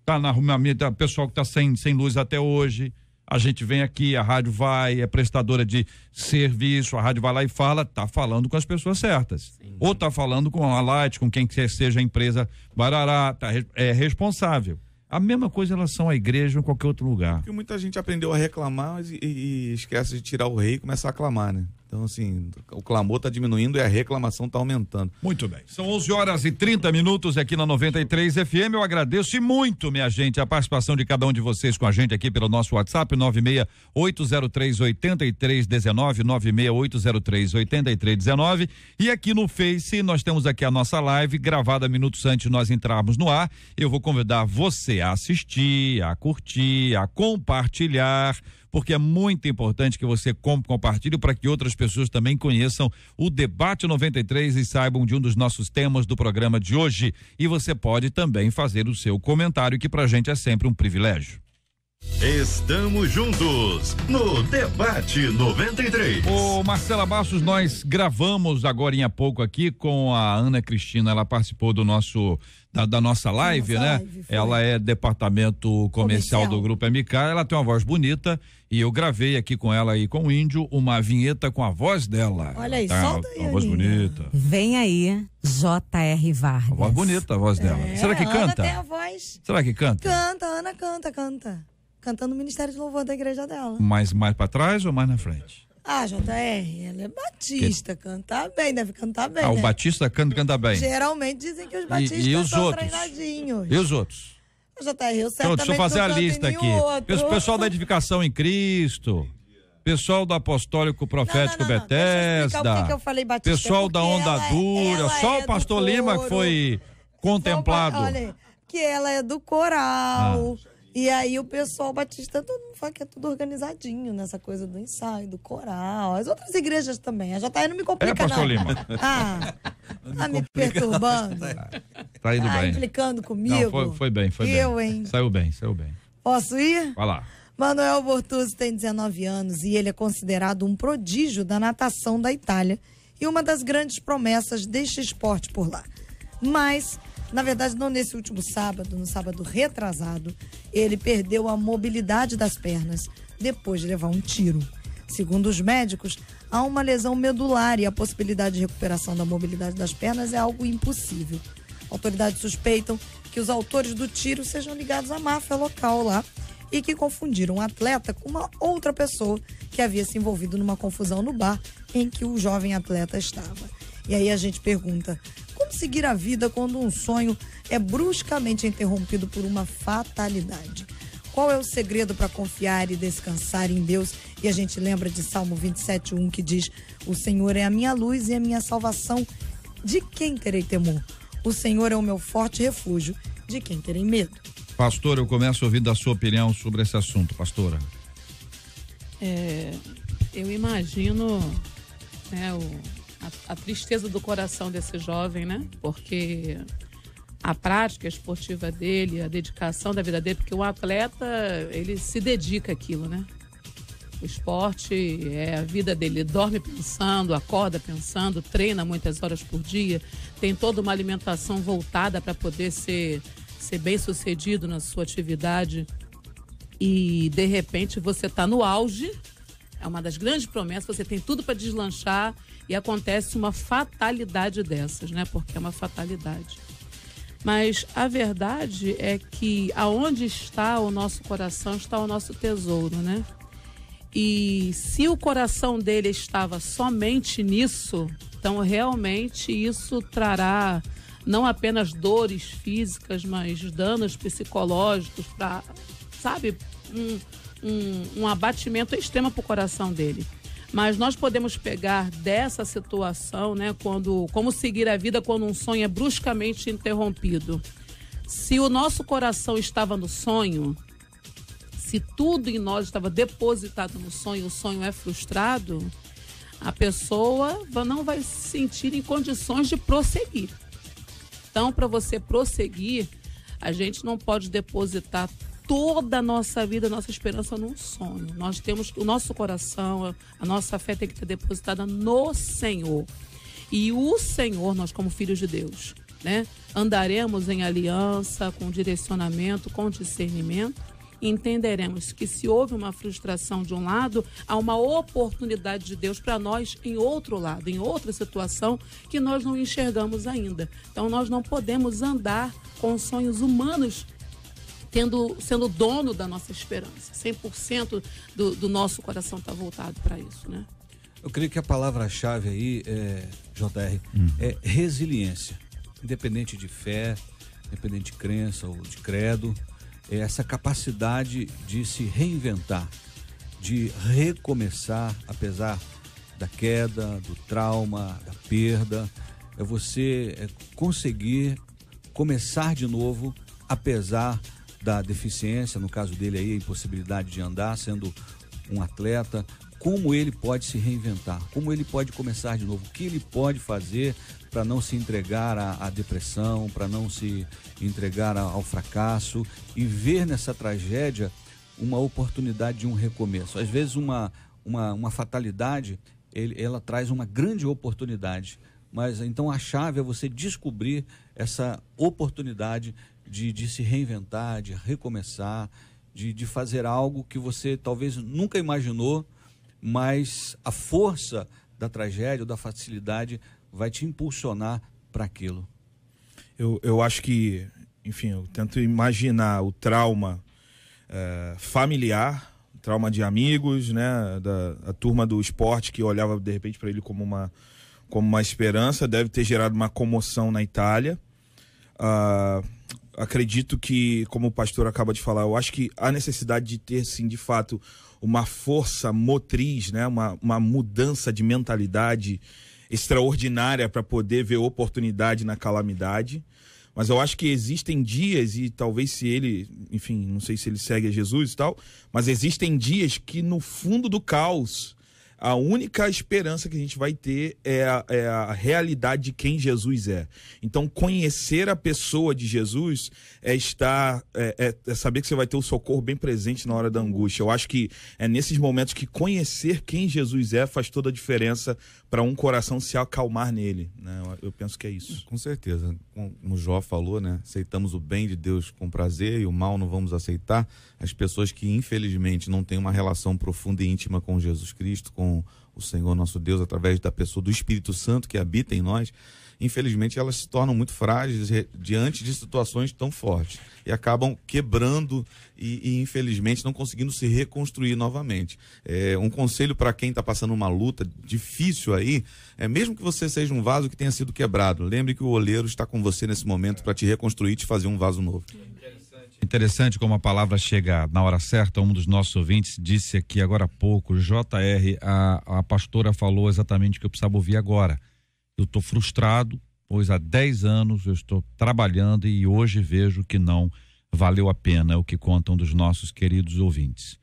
B: Tá na arrumamento, pessoal que tá sem luz até hoje. A gente vem aqui, a rádio vai, é prestadora de serviço, a rádio vai lá e fala, tá falando com as pessoas certas. Sim. Ou tá falando com a Light, com quem quer seja a empresa Barará, é responsável. A mesma coisa em relação à igreja ou em qualquer outro lugar.
E: Porque muita gente aprendeu a reclamar e esquece de tirar o rei e começar a clamar, né? Então, assim, o clamor está diminuindo e a reclamação está aumentando.
B: Muito bem. São 11h30 aqui na 93 FM. Eu agradeço e muito, minha gente, a participação de cada um de vocês com a gente aqui pelo nosso WhatsApp, 96803-8319, 96803-8319. E aqui no Face, nós temos aqui a nossa live, gravada minutos antes de nós entrarmos no ar. Eu vou convidar você a assistir, a curtir, a compartilhar, porque é muito importante que você compartilhe para que outras pessoas também conheçam o Debate 93 e saibam de um dos nossos temas do programa de hoje. E você pode também fazer o seu comentário, que pra gente é sempre um privilégio.
A: Estamos juntos no Debate 93.
B: Ô Marcela Bastos, nós gravamos agora em pouco aqui com a Ana Cristina, ela participou do nosso da nossa live, né? Ela é departamento comercial do Grupo MK, ela tem uma voz bonita e eu gravei aqui com ela e com o Índio uma vinheta com a voz dela.
C: Olha aí,
B: tá,
C: solta aí.
B: Uma voz bonita.
H: Vem aí, J.R. Vargas.
B: Uma voz bonita a voz dela. Será que
C: Ana
B: canta?
C: tem a voz.
B: Será que canta?
C: Canta, Ana canta. Cantando no Ministério de Louvor da igreja dela.
B: Mais pra trás ou mais na frente?
C: Ah, JR, ela é batista, canta bem, deve cantar bem.
B: O
C: né?
B: Batista canta bem.
C: Geralmente dizem que os batistas
B: e os
C: são
B: outros?
C: treinadinhos.
B: E os outros?
C: JR, eu certamente
B: Então, deixa eu fazer a lista aqui.
C: Outro.
B: Pessoal da Edificação em Cristo, pessoal do Apostólico Profético Betesda,
C: o que eu falei batista,
B: pessoal da Onda Dura, só o pastor Lima que foi contemplado.
C: Olha, que ela é do coral. E aí o pessoal batista todo mundo fala que é tudo organizadinho nessa coisa do ensaio, do coral. As outras igrejas também. A JR não me complica,
B: pastor
C: não.
B: Lima.
C: Tá me perturbando.
B: Tá indo bem.
C: Implicando comigo.
B: Não, foi bem.
C: Hein?
B: Saiu bem.
C: Posso ir?
B: Vai lá.
C: Manuel Bortuzzi tem 19 anos e ele é considerado um prodígio da natação da Itália e uma das grandes promessas deste esporte por lá. Mas, na verdade, não nesse último sábado, no sábado retrasado, ele perdeu a mobilidade das pernas depois de levar um tiro. Segundo os médicos, há uma lesão medular e a possibilidade de recuperação da mobilidade das pernas é algo impossível. Autoridades suspeitam que os autores do tiro sejam ligados à máfia local lá e que confundiram o atleta com uma outra pessoa que havia se envolvido numa confusão no bar em que o jovem atleta estava. E aí a gente pergunta, como seguir a vida quando um sonho é bruscamente interrompido por uma fatalidade? Qual é o segredo para confiar e descansar em Deus? E a gente lembra de Salmo 27:1 que diz: o Senhor é a minha luz e a minha salvação, de quem terei temor? O Senhor é o meu forte refúgio, de quem terei medo?
B: Pastor, eu começo ouvindo a sua opinião sobre esse assunto, pastora.
D: Eu imagino, né, a tristeza do coração desse jovem, né? Porque a prática esportiva dele, a dedicação da vida dele, porque o atleta, ele se dedica àquilo, né? O esporte é a vida dele, ele dorme pensando, acorda pensando, treina muitas horas por dia, tem toda uma alimentação voltada para poder ser bem sucedido na sua atividade, e de repente você está no auge, é uma das grandes promessas, você tem tudo para deslanchar e acontece uma fatalidade dessas, né? Porque é uma fatalidade. Mas a verdade é que aonde está o nosso coração está o nosso tesouro, né? E se o coração dele estava somente nisso, então realmente isso trará não apenas dores físicas, mas danos psicológicos, para, sabe, um abatimento extremo para o coração dele. Mas nós podemos pegar dessa situação, né, como seguir a vida quando um sonho é bruscamente interrompido. Se o nosso coração estava no sonho, se tudo em nós estava depositado no sonho, o sonho é frustrado, a pessoa não vai se sentir em condições de prosseguir. Então, para você prosseguir, a gente não pode depositar toda a nossa vida, a nossa esperança num sonho. Nós temos o nosso coração, a nossa fé tem que ser depositada no Senhor. E o Senhor, nós como filhos de Deus, né, andaremos em aliança, com direcionamento, com discernimento, e entenderemos que se houve uma frustração de um lado, há uma oportunidade de Deus para nós em outro lado, em outra situação que nós não enxergamos ainda. Então nós não podemos andar com sonhos humanos sendo dono da nossa esperança. 100% do nosso coração está voltado para isso, né?
F: Eu creio que a palavra-chave aí, JR, é resiliência. Independente de fé, independente de crença ou de credo, é essa capacidade de se reinventar, de recomeçar, apesar da queda, do trauma, da perda. É você conseguir começar de novo, apesar da deficiência, no caso dele aí, a impossibilidade de andar, sendo um atleta. Como ele pode se reinventar, como ele pode começar de novo, o que ele pode fazer para não se entregar à depressão, para não se entregar ao fracasso e ver nessa tragédia uma oportunidade de um recomeço. Às vezes uma fatalidade, ela traz uma grande oportunidade, mas então a chave é você descobrir essa oportunidade de se reinventar, de recomeçar, de fazer algo que você talvez nunca imaginou, mas a força da tragédia ou da facilidade vai te impulsionar para aquilo.
G: Eu acho que, enfim, eu tento imaginar o trauma familiar, trauma de amigos, né, a turma do esporte que olhava de repente para ele como uma esperança, deve ter gerado uma comoção na Itália. Acredito que, como o pastor acaba de falar, eu acho que há necessidade de ter, sim, de fato, uma força motriz, né? uma mudança de mentalidade extraordinária para poder ver oportunidade na calamidade. Mas eu acho que existem dias, e talvez se ele, enfim, não sei se ele segue a Jesus e tal, mas existem dias que no fundo do caos, a única esperança que a gente vai ter é a realidade de quem Jesus é. Então, conhecer a pessoa de Jesus é saber que você vai ter o socorro bem presente na hora da angústia. Eu acho que é nesses momentos que conhecer quem Jesus é faz toda a diferença para um coração se acalmar nele, né? Eu penso que é isso.
E: Com certeza. Como Jó falou, né? Aceitamos o bem de Deus com prazer e o mal não vamos aceitar. As pessoas que, infelizmente, não têm uma relação profunda e íntima com Jesus Cristo, com o Senhor nosso Deus, através da pessoa do Espírito Santo que habita em nós, infelizmente elas se tornam muito frágeis diante de situações tão fortes e acabam quebrando e infelizmente não conseguindo se reconstruir novamente. Um conselho para quem está passando uma luta difícil aí, mesmo que você seja um vaso que tenha sido quebrado, lembre que o oleiro está com você nesse momento para te reconstruir e te fazer um vaso novo.
B: Interessante como a palavra chega na hora certa. Um dos nossos ouvintes disse aqui agora há pouco, JR, a pastora falou exatamente o que eu precisava ouvir agora. Eu estou frustrado, pois há 10 anos eu estou trabalhando e hoje vejo que não valeu a pena o que contam dos nossos queridos ouvintes.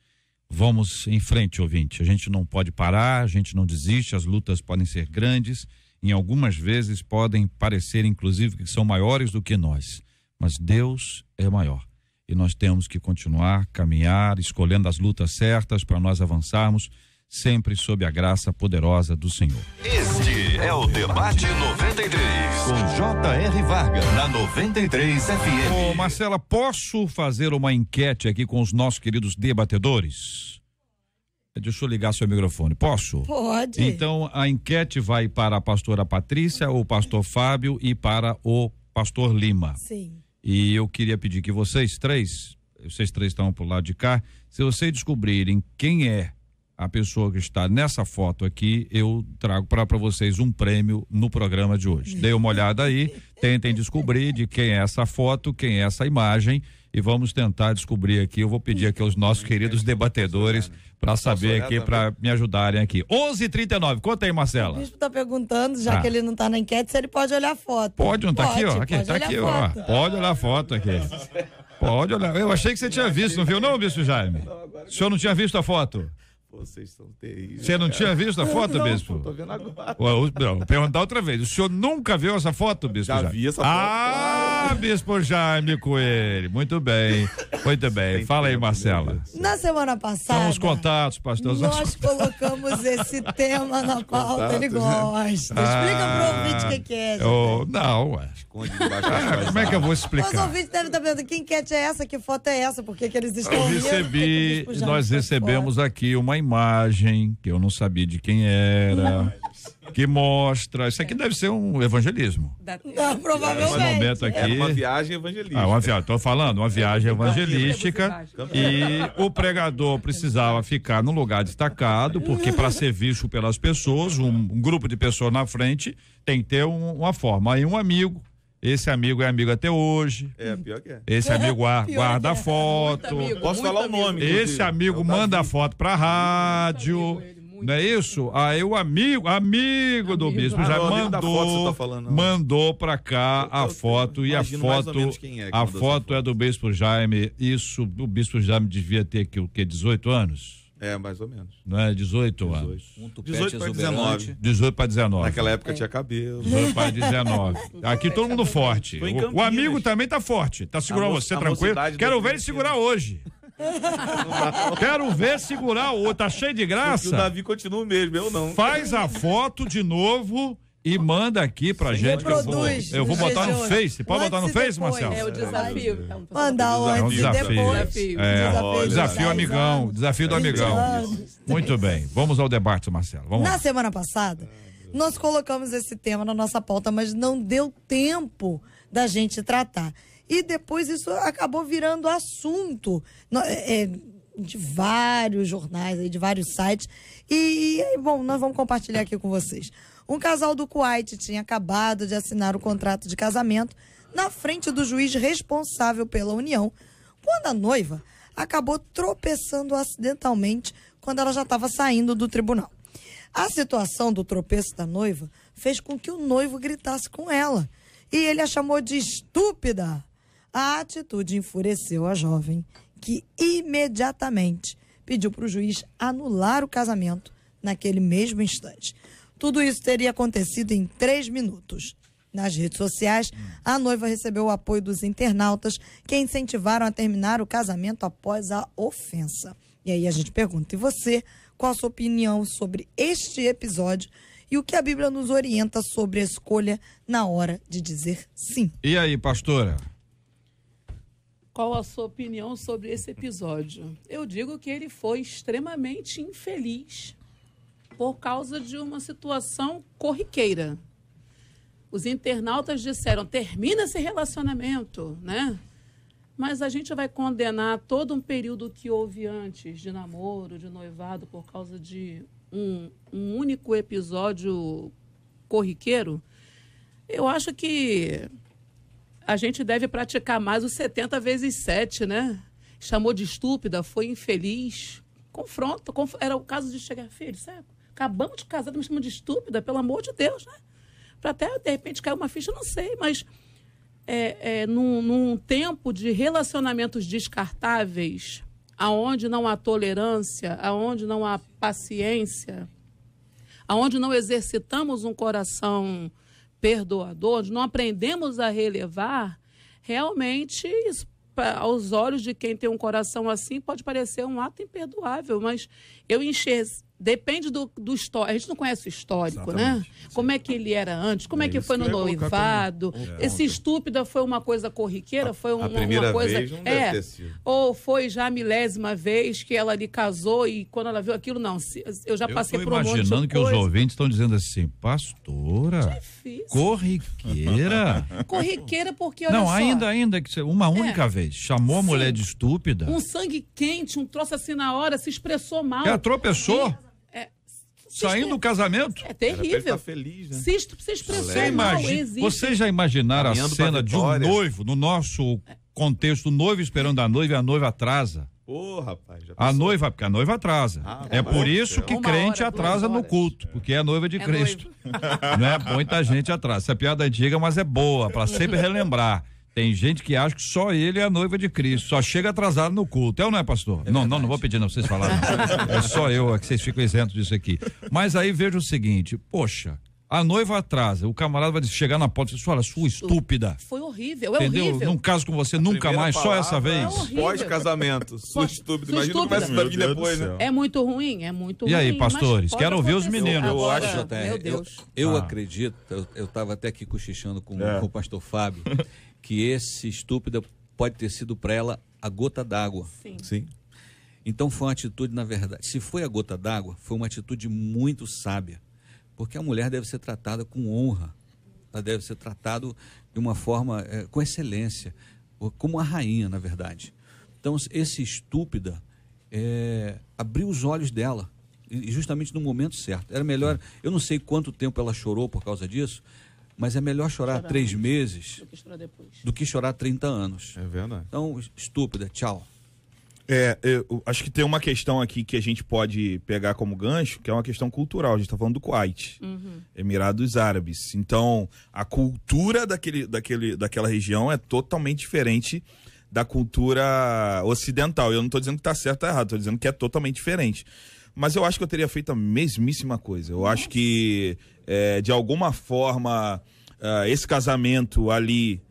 B: Vamos em frente, ouvinte. A gente não pode parar, a gente não desiste, as lutas podem ser grandes, em algumas vezes podem parecer, inclusive, que são maiores do que nós. Mas Deus é maior. E nós temos que continuar, caminhar, escolhendo as lutas certas para nós avançarmos, sempre sob a graça poderosa do Senhor.
A: Este é o Debate 93, com J.R. Varga, na 93 FM.
B: Ô, Marcela, posso fazer uma enquete aqui com os nossos queridos debatedores? Deixa eu ligar seu microfone, posso?
C: Pode.
B: Então, a enquete vai para a pastora Patrícia, o pastor Fábio e para o pastor Lima.
C: Sim.
B: E eu queria pedir que vocês três estão pro lado de cá, se vocês descobrirem quem é a pessoa que está nessa foto aqui, eu trago para vocês um prêmio no programa de hoje. Dê uma olhada aí, tentem descobrir de quem é essa foto, quem é essa imagem, e vamos tentar descobrir aqui. Eu vou pedir aqui aos nossos queridos debatedores para saber aqui, para me ajudarem aqui. 11h39, conta aí, Marcela.
C: O bispo tá perguntando, já que ele não tá na enquete, se ele pode olhar a foto.
B: Pode, não tá aqui, ó. Aqui,
C: pode
B: tá
C: olhar
B: aqui,
C: a
B: ó.
C: foto.
B: Pode olhar a foto aqui. Pode olhar. Eu achei que você tinha visto, não viu não, bispo Jaime? O senhor não tinha visto a foto?
E: Vocês são terríveis.
B: Você não tinha visto a foto,
E: não,
B: bispo?
E: Tô vendo agora.
B: Vou perguntar outra vez. O senhor nunca viu essa foto, bispo
E: Já
B: Jaime?
E: vi essa foto.
B: Ah, bispo Jaime Coelho. Muito bem. Muito bem. Fala aí, Marcela.
C: Na semana passada,
B: São os contatos, pastor.
C: nós colocamos esse tema na pauta, ele gosta. Explica pro ouvinte o que é, gente.
B: Não, ué.
E: Esconde debaixo das coisas.
B: Como é que eu vou
C: Os
B: explicar?
C: ouvintes devem estar perguntando, que enquete é essa? Que foto é essa? Por que eles estão
B: Eu
C: rindo?
B: recebi,
C: Por que que o bispo
B: nós
C: Jaime
B: recebemos aqui uma imagem que eu não sabia de quem era, que mostra, isso aqui deve ser um evangelismo.
C: Não, provavelmente.
B: Esse momento aqui.
E: É uma viagem evangelística.
B: Uma viagem, tô falando, uma viagem evangelística, e o pregador precisava ficar num lugar destacado, porque para ser visto pelas pessoas, um grupo de pessoas na frente tem que ter uma forma. Aí um amigo, esse amigo é amigo até hoje.
E: É, pior que é.
B: Esse amigo guarda a foto.
E: Posso falar o nome?
B: Esse amigo manda a foto pra rádio. Não é isso? Aí o amigo do bispo já
E: o amigo da foto você tá falando, não.
B: mandou pra cá a foto, e a
E: imagino mais ou
B: foto,
E: menos quem é que
B: a
E: mandou
B: foto
E: essa
B: é do bispo Jaime. Isso, o bispo Jaime devia ter o quê? 18 anos?
E: É, mais ou menos.
B: Não é? 18 anos.
F: Um tupete
E: 18 para
F: exuberante.
E: 19.
B: 18 para 19.
E: Naquela época tinha cabelo.
B: 18 para 19. Aqui todo mundo forte.
E: Foi em
B: O
E: Campinas.
B: amigo também tá forte. Tá segurando você,
E: a
B: tranquilo?
E: mocidade
B: Quero
E: dele
B: ver ele segurar hoje. Quero ver segurar o outro. Tá cheio de
E: O
B: graça.
E: Davi continua o mesmo, eu não.
B: Faz a foto de novo e manda aqui pra gente. Que
C: reproduz
B: eu vou
C: nos
B: botar
C: dias
B: no
C: de
B: Face.
C: hoje.
B: Pode botar no
C: Antes e
B: Face,
C: depois.
B: Marcelo?
D: É o desafio.
C: Mandar o
B: É um
C: antes e
B: desafio.
C: depois.
B: Desafio amigão. Desafio do amigão. Muito bem. Vamos ao debate, Marcelo. Vamos
C: Na
B: lá.
C: semana passada, nós colocamos esse tema na nossa pauta, mas não deu tempo da gente tratar. E depois isso acabou virando assunto de vários jornais, de vários sites. Bom, nós vamos compartilhar aqui com vocês. Um casal do Kuwait tinha acabado de assinar o contrato de casamento na frente do juiz responsável pela união, quando a noiva acabou tropeçando acidentalmente quando ela já estava saindo do tribunal. A situação do tropeço da noiva fez com que o noivo gritasse com ela, e ele a chamou de estúpida. A atitude enfureceu a jovem, que imediatamente pediu para o juiz anular o casamento naquele mesmo instante. Tudo isso teria acontecido em 3 minutos. Nas redes sociais, a noiva recebeu o apoio dos internautas, que incentivaram a terminar o casamento após a ofensa. E aí a gente pergunta, e você, qual a sua opinião sobre este episódio e o que a Bíblia nos orienta sobre a escolha na hora de dizer sim?
B: E aí, pastora?
D: Qual a sua opinião sobre esse episódio? Eu digo que ele foi extremamente infeliz por causa de uma situação corriqueira. Os internautas disseram, termina esse relacionamento, né? Mas a gente vai condenar todo um período que houve antes de namoro, de noivado, por causa de um único episódio corriqueiro? Eu acho que a gente deve praticar mais os 70 vezes 7, né? Chamou de estúpida, foi infeliz. Confronta. Era o caso de chegar, filho, sério? Acabamos de casar, me chamando de estúpida, pelo amor de Deus, né? Para até, de repente, cair uma ficha, não sei, mas num tempo de relacionamentos descartáveis, aonde não há tolerância, aonde não há paciência, aonde não exercitamos um coração perdoador, onde não aprendemos a relevar, realmente isso, aos olhos de quem tem um coração assim, pode parecer um ato imperdoável, mas eu enxergo. Depende do histórico. A gente não conhece o histórico,
G: Exatamente.
D: né? Como é que ele era antes, como é que
E: isso
D: foi no
E: que eu ia colocar
D: noivado. Esse estúpida foi uma coisa corriqueira, foi
E: A primeira
D: uma coisa.
E: vez não deve ter sido.
D: Ou foi já a milésima vez que ela lhe casou e quando ela viu aquilo, não. Eu já passei por um monte de coisa.
B: Imaginando que os ouvintes estão dizendo assim, pastora,
D: Difícil.
B: corriqueira.
D: Corriqueira porque, olha
B: Não,
D: só,
B: ainda que uma única vez, chamou a mulher de estúpida.
D: um sangue quente, um troço assim na hora, se expressou mal.
B: Ela tropeçou,
D: Se
B: saindo do casamento.
D: É
E: Era pra ele
D: terrível.
E: estar feliz, né?
D: Se expressou
B: Você
D: mal,
B: imagina,
D: existe.
B: vocês já imaginaram a
E: Caminhando pra
B: cena de um
E: vitória.
B: noivo, no nosso contexto, o noivo esperando a noiva e a noiva atrasa.
E: Pô, rapaz. Já
B: A
E: pensou?
B: noiva, porque a noiva atrasa.
E: Ah,
B: É
E: mas
B: por
E: é
B: isso
E: céu.
B: que
D: Uma
B: crente
D: hora,
B: atrasa
D: 2
B: no
D: horas.
B: culto, porque é noiva de
D: É
B: Cristo.
D: noivo.
B: Não é? Muita gente atrasa. Essa é piada antiga, mas é boa, para sempre relembrar. Tem gente que acha que só ele é a noiva de Cristo, só chega atrasado no culto. É ou não é, pastor? Não vou pedir não pra vocês falarem. É só eu, que vocês ficam isentos disso aqui. Mas aí veja o seguinte, poxa, a noiva atrasa, o camarada vai chegar na porta e dizer, olha, sua estúpida.
D: Foi horrível, é
B: Entendeu?
D: horrível.
B: Num caso com você, nunca
E: Primeira
B: mais, só essa
E: palavra,
B: vez.
D: horrível.
E: Pós-casamento. Sua estúpida.
D: Sua
E: Imagina como
D: estúpida.
E: vai vir depois, né?
D: É muito ruim, é muito ruim.
B: E aí,
D: mas
B: pastores,
D: pode
B: quero ouvir os
D: acontecer.
B: meninos.
E: Eu
D: Agora,
E: acho,
D: meu Deus.
F: Eu acredito, eu estava até aqui cochichando com o pastor Fábio, que esse estúpida pode ter sido para ela a gota d'água.
D: Sim.
E: Sim.
F: Então foi uma atitude, na verdade, se foi a gota d'água, foi uma atitude muito sábia, porque a mulher deve ser tratada com honra, ela deve ser tratada de uma forma, com excelência, como a rainha, na verdade. Então esse estúpida abriu os olhos dela, e justamente no momento certo. Era melhor, eu não sei quanto tempo ela chorou por causa disso, mas é melhor chorar 3 meses
D: Do que estourar depois.
F: do que chorar 30 anos.
E: É verdade.
F: Então, estúpida, tchau.
G: Eu acho que tem uma questão aqui que a gente pode pegar como gancho, que é uma questão cultural. A gente está falando do Kuwait, Emirados Árabes. Então, a cultura daquela região é totalmente diferente da cultura ocidental. Eu não estou dizendo que está certo ou errado, estou dizendo que é totalmente diferente. Mas eu acho que eu teria feito a mesmíssima coisa. Eu acho que, de alguma forma, esse casamento ali,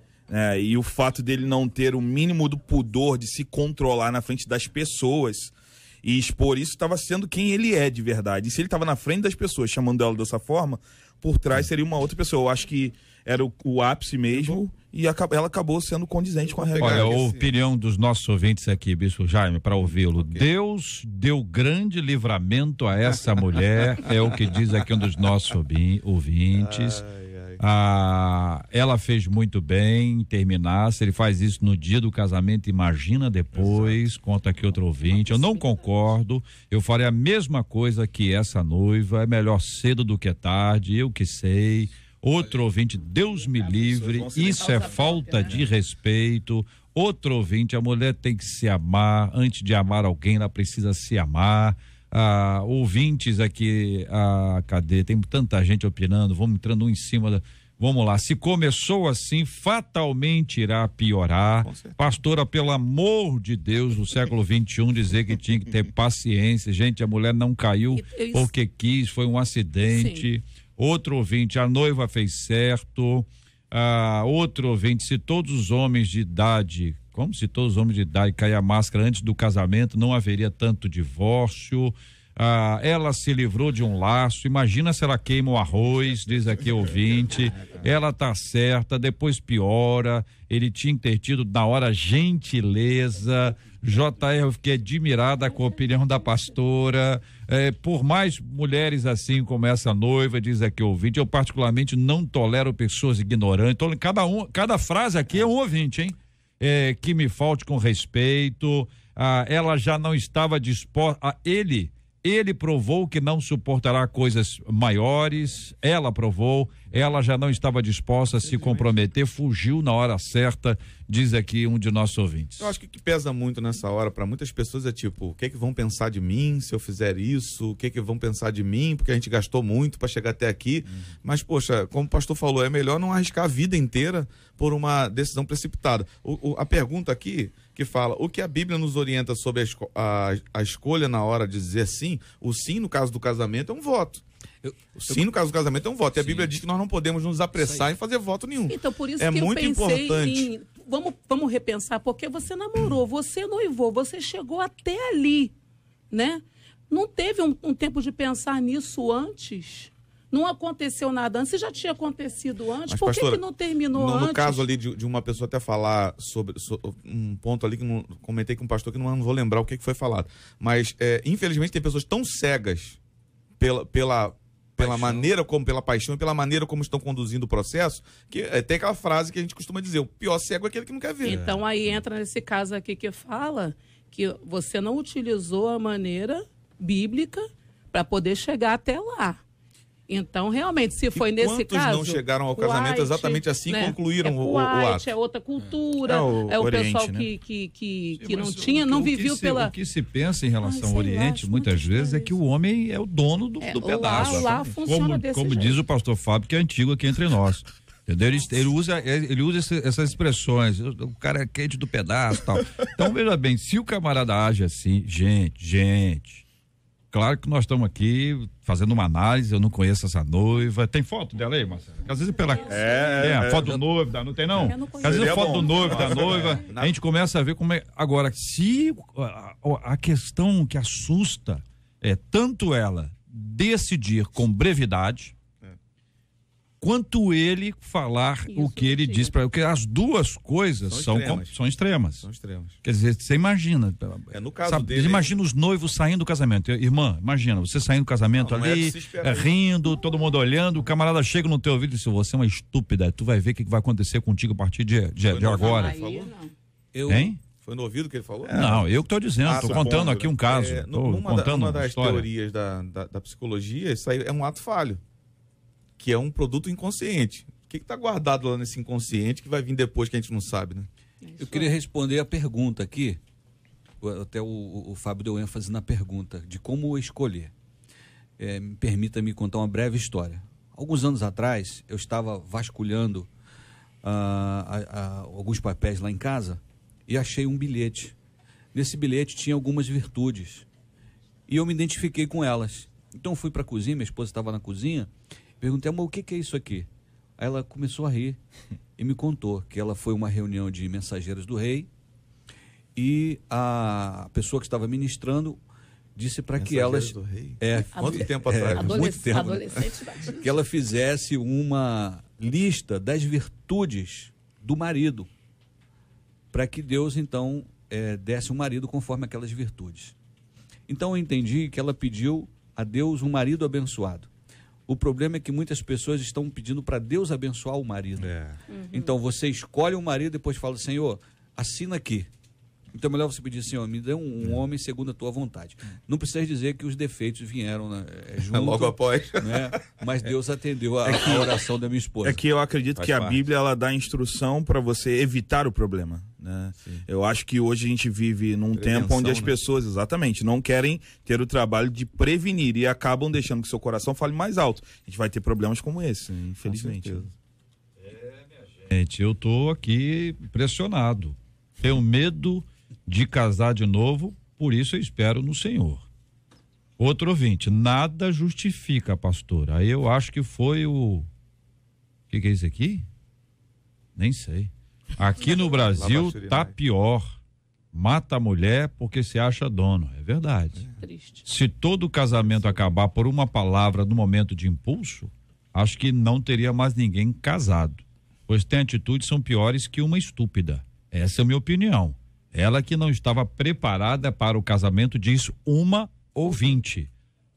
G: e o fato dele não ter o mínimo do pudor de se controlar na frente das pessoas e expor isso, estava sendo quem ele é de verdade. E se ele estava na frente das pessoas, chamando ela dessa forma, por trás seria uma outra pessoa. Eu acho que era o ápice mesmo e ela acabou sendo condizente com a realidade.
B: Olha, a opinião dos nossos ouvintes aqui, Bispo Jaime, para ouvi-lo. Deus deu grande livramento a essa mulher, é o que diz aqui um dos nossos ouvintes. Ela fez muito bem em terminar. Se ele faz isso no dia do casamento, imagina depois. Conta aqui outro ouvinte. Eu não concordo. Eu farei a mesma coisa que essa noiva. É melhor cedo do que tarde. Eu que sei. Outro ouvinte, Deus me livre. Isso é falta de respeito. Outro ouvinte, a mulher tem que se amar. Antes de amar alguém, ela precisa se amar. Ouvintes aqui, cadê? Tem tanta gente opinando, vamos entrando um em cima vamos lá, se começou assim, fatalmente irá piorar. Pastora, pelo amor de Deus, no século XXI, dizer que tinha que ter paciência. Gente, a mulher não caiu porque quis, foi um acidente. Sim. Outro ouvinte, a noiva fez certo. Outro ouvinte, se todos os homens de idade, como se todos os homens de idade cair a máscara antes do casamento, não haveria tanto divórcio. Ela se livrou de um laço, imagina se ela queima o arroz, diz aqui o ouvinte. Ela tá certa, depois piora. Ele tinha que ter tido na hora gentileza. JR, eu fiquei admirada com a opinião da pastora. Por mais mulheres assim como essa noiva, diz aqui o ouvinte, eu particularmente não tolero pessoas ignorantes. Então, cada frase aqui é um ouvinte, hein? Que me falte com respeito. Ela já não estava disposta. Ele Ele provou que não suportará coisas maiores, ela provou, ela já não estava disposta a se comprometer, fugiu na hora certa, diz aqui um de nossos ouvintes.
E: Eu acho que o que pesa muito nessa hora para muitas pessoas é tipo, o que é que vão pensar de mim se eu fizer isso? O que é que vão pensar de mim? Porque a gente gastou muito para chegar até aqui. Mas, poxa, como o pastor falou, é melhor não arriscar a vida inteira por uma decisão precipitada. A pergunta aqui que fala, o que a Bíblia nos orienta sobre a escolha na hora de dizer sim? O sim, no caso do casamento, é um voto. Sim, no caso do casamento é um voto. E a Bíblia diz que nós não podemos nos apressar em fazer voto nenhum.
D: Então, por isso
E: é
D: que
E: muito
D: eu pensei
E: importante.
D: em... Vamos repensar, porque você namorou, você noivou, você chegou até ali, né? Não teve um tempo de pensar nisso antes? Não aconteceu nada antes? Se já tinha acontecido antes,
E: Mas,
D: por que
E: pastora,
D: que não terminou
E: no
D: antes?
E: No caso ali de uma pessoa até falar sobre um ponto ali que não, comentei com um pastor que não vou lembrar o que foi falado. Mas, infelizmente, tem pessoas tão cegas pela maneira como, pela paixão e pela maneira como estão conduzindo o processo, que tem aquela frase que a gente costuma dizer, o pior cego é aquele que não quer ver.
D: Então aí entra nesse caso aqui que fala que você não utilizou a maneira bíblica para poder chegar até lá. Então, realmente, se foi nesse caso...
E: Quantos não chegaram ao casamento exatamente assim,
D: né?
E: concluíram o ato?
D: É outra cultura,
G: o
D: o
G: Oriente,
D: pessoal
G: né?
D: que não tinha, não viveu pela...
B: O que se pensa em relação ao
D: sei lá,
B: Oriente,
D: acho
B: muitas
D: muito
B: vezes, é que o homem é o dono do pedaço.
D: Lá funciona desse
B: como
D: jeito.
B: diz o pastor Fábio, que é antigo aqui entre nós. Entendeu? Ele usa essas expressões, o cara é quente do pedaço e tal. Então, veja bem, se o camarada age assim, gente, claro que nós estamos aqui fazendo uma análise, eu não conheço essa noiva. Tem foto dela aí, Marcelo? Às vezes pela... Tem a foto do noivo, não tem não? Às vezes a foto do noivo, da noiva, a gente começa a ver como é... Agora, se a questão que assusta é tanto ela decidir com brevidade, quanto ele falar o que ele diz para... Porque as duas coisas são extremas.
E: São extremas.
B: Quer dizer, você imagina.
E: No caso dele...
B: Imagina os noivos saindo do casamento. Irmã, imagina, você saindo do casamento ali, rindo, todo mundo olhando, o camarada chega no teu ouvido e diz, você é uma estúpida, tu vai ver o que vai acontecer contigo a partir de agora. Hein?
E: Foi no ouvido que ele falou?
B: Não, eu que estou dizendo, estou contando aqui um caso.
E: Uma das teorias da psicologia, isso aí é um ato falho, que é um produto inconsciente. O que está guardado lá nesse inconsciente que vai vir depois que a gente não sabe, né?
F: Eu queria responder a pergunta aqui, até o Fábio deu ênfase na pergunta, de como escolher. Permita-me contar uma breve história. Alguns anos atrás, eu estava vasculhando alguns papéis lá em casa e achei um bilhete. Nesse bilhete tinha algumas virtudes e eu me identifiquei com elas. Então fui para a cozinha, minha esposa estava na cozinha, perguntei, amor, o que é isso aqui? Aí ela começou a rir e me contou que ela foi a uma reunião de mensageiros do rei e a pessoa que estava ministrando disse para que elas...
E: do rei? Quanto tempo atrás?
F: Muito tempo.
D: Adolescente
F: que ela fizesse uma lista das virtudes do marido, para que Deus, então, desse um marido conforme aquelas virtudes. Então eu entendi que ela pediu a Deus um marido abençoado. O problema é que muitas pessoas estão pedindo para Deus abençoar o marido. Então você escolhe um marido e depois fala, Senhor, assina aqui. Então é melhor você pedir, Senhor, me dê um homem segundo a tua vontade. Não precisa dizer que os defeitos vieram junto.
E: Logo após.
F: Né? Mas Deus atendeu a oração da minha esposa.
G: É que eu acredito que a Bíblia ela dá instrução para você evitar o problema. Né? Eu acho que hoje a gente vive num tempo onde as pessoas, exatamente, não querem ter o trabalho de prevenir e acabam deixando que seu coração fale mais alto. A gente vai ter problemas como esse, infelizmente.
B: Minha gente, eu tô aqui pressionado. Tenho medo de casar de novo, por isso eu espero no Senhor. Outro ouvinte, nada justifica, pastor. Aí eu acho que foi o que é isso aqui? Nem sei. Aqui no Brasil tá pior. Mata a mulher porque se acha dono. É verdade.
D: Triste.
B: Se todo casamento acabar por uma palavra no momento de impulso, acho que não teria mais ninguém casado. Pois tem atitudes que são piores que uma estúpida. Essa é a minha opinião. Ela que não estava preparada para o casamento, diz uma ouvinte,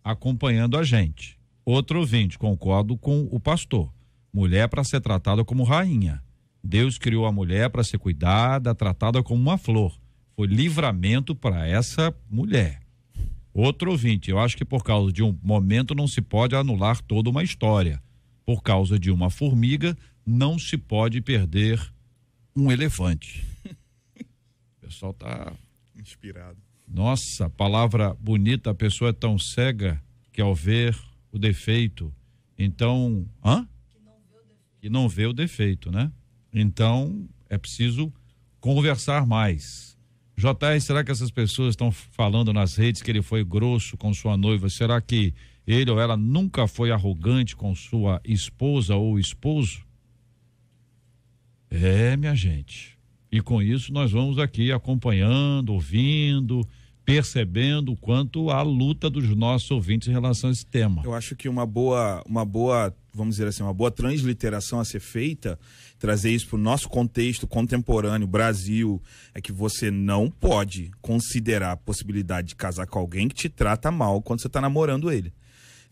B: acompanhando a gente. Outro ouvinte, concordo com o pastor. Mulher para ser tratada como rainha. Deus criou a mulher para ser cuidada, tratada como uma flor. Foi livramento para essa mulher. Outro ouvinte, eu acho que por causa de um momento não se pode anular toda uma história. Por causa de uma formiga, não se pode perder um elefante. O pessoal tá
G: inspirado.
B: Nossa, palavra bonita, a pessoa é tão cega que ao ver o defeito, então, que não vê o defeito, né? Então, é preciso conversar mais. JR, será que essas pessoas estão falando nas redes que ele foi grosso com sua noiva? Será que ele ou ela nunca foi arrogante com sua esposa ou esposo? Minha gente. E com isso nós vamos aqui acompanhando, ouvindo, percebendo o quanto a luta dos nossos ouvintes em relação a esse tema.
G: Eu acho que uma boa, vamos dizer assim, uma boa transliteração a ser feita, trazer isso para o nosso contexto contemporâneo, Brasil, é que você não pode considerar a possibilidade de casar com alguém que te trata mal quando você está namorando ele.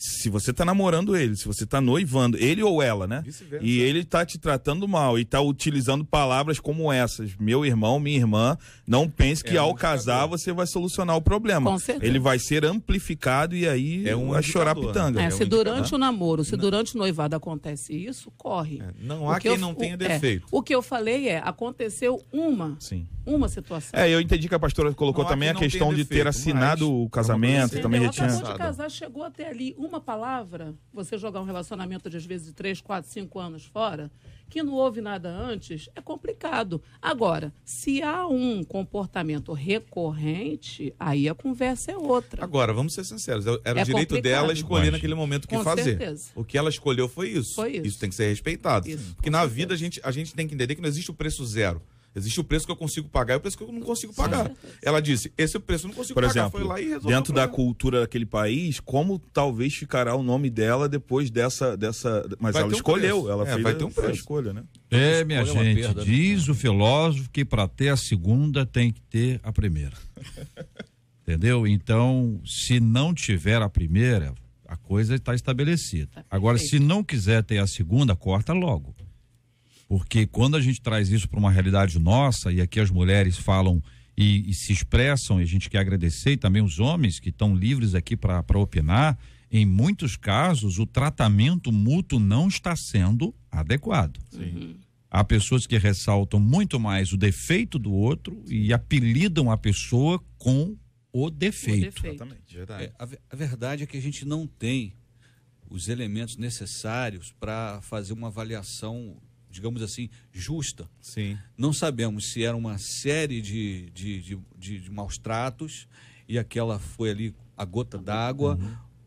G: Se você está namorando ele, se você está noivando, ele ou ela, né? E ele está te tratando mal e está utilizando palavras como essas, meu irmão, minha irmã, não pense que ao casar você vai solucionar o problema.
D: Com certeza.
G: Ele vai ser amplificado e aí vai chorar pitanga.
D: Se durante o namoro, se durante o noivado acontece isso, corre.
E: Não há quem não tenha defeito.
D: O que eu falei aconteceu uma situação.
G: Eu entendi que a pastora colocou também a questão de ter assinado o casamento, também já tinha.
D: Acabou de casar, chegou até ali uma palavra, você jogar um relacionamento de às vezes de 3, 4, 5 anos fora, que não houve nada antes, é complicado. Agora, se há um comportamento recorrente, aí a conversa é outra.
E: Agora, vamos ser sinceros, era o direito dela escolher naquele momento o que fazer.
D: Certeza.
E: O que ela escolheu foi isso. Isso tem que ser respeitado. Porque na vida a gente tem que entender que não existe o preço zero. Existe o preço que eu consigo pagar e o preço que eu não consigo pagar. Ela disse, esse preço eu não consigo pagar.
G: Por exemplo,
E: foi lá e resolveu
G: dentro da cultura daquele país, como talvez ficará o nome dela depois dessa... Mas ela escolheu, ela fez,
E: vai ter um preço.
G: A escolha, né?
B: Minha gente, perda, diz o filósofo que para ter a segunda tem que ter a primeira. Entendeu? Então, se não tiver a primeira, a coisa está estabelecida. Agora, se não quiser ter a segunda, corta logo. Porque quando a gente traz isso para uma realidade nossa, e aqui as mulheres falam e se expressam, e a gente quer agradecer, e também os homens que estão livres aqui para opinar, em muitos casos o tratamento mútuo não está sendo adequado.
E: Sim.
B: Há pessoas que ressaltam muito mais o defeito do outro e apelidam a pessoa com o defeito.
G: Exatamente.
F: A verdade é que a gente não tem os elementos necessários para fazer uma avaliação, digamos assim, justa.
E: Sim.
F: Não sabemos se era uma série de maus tratos e aquela foi ali a gota d'água,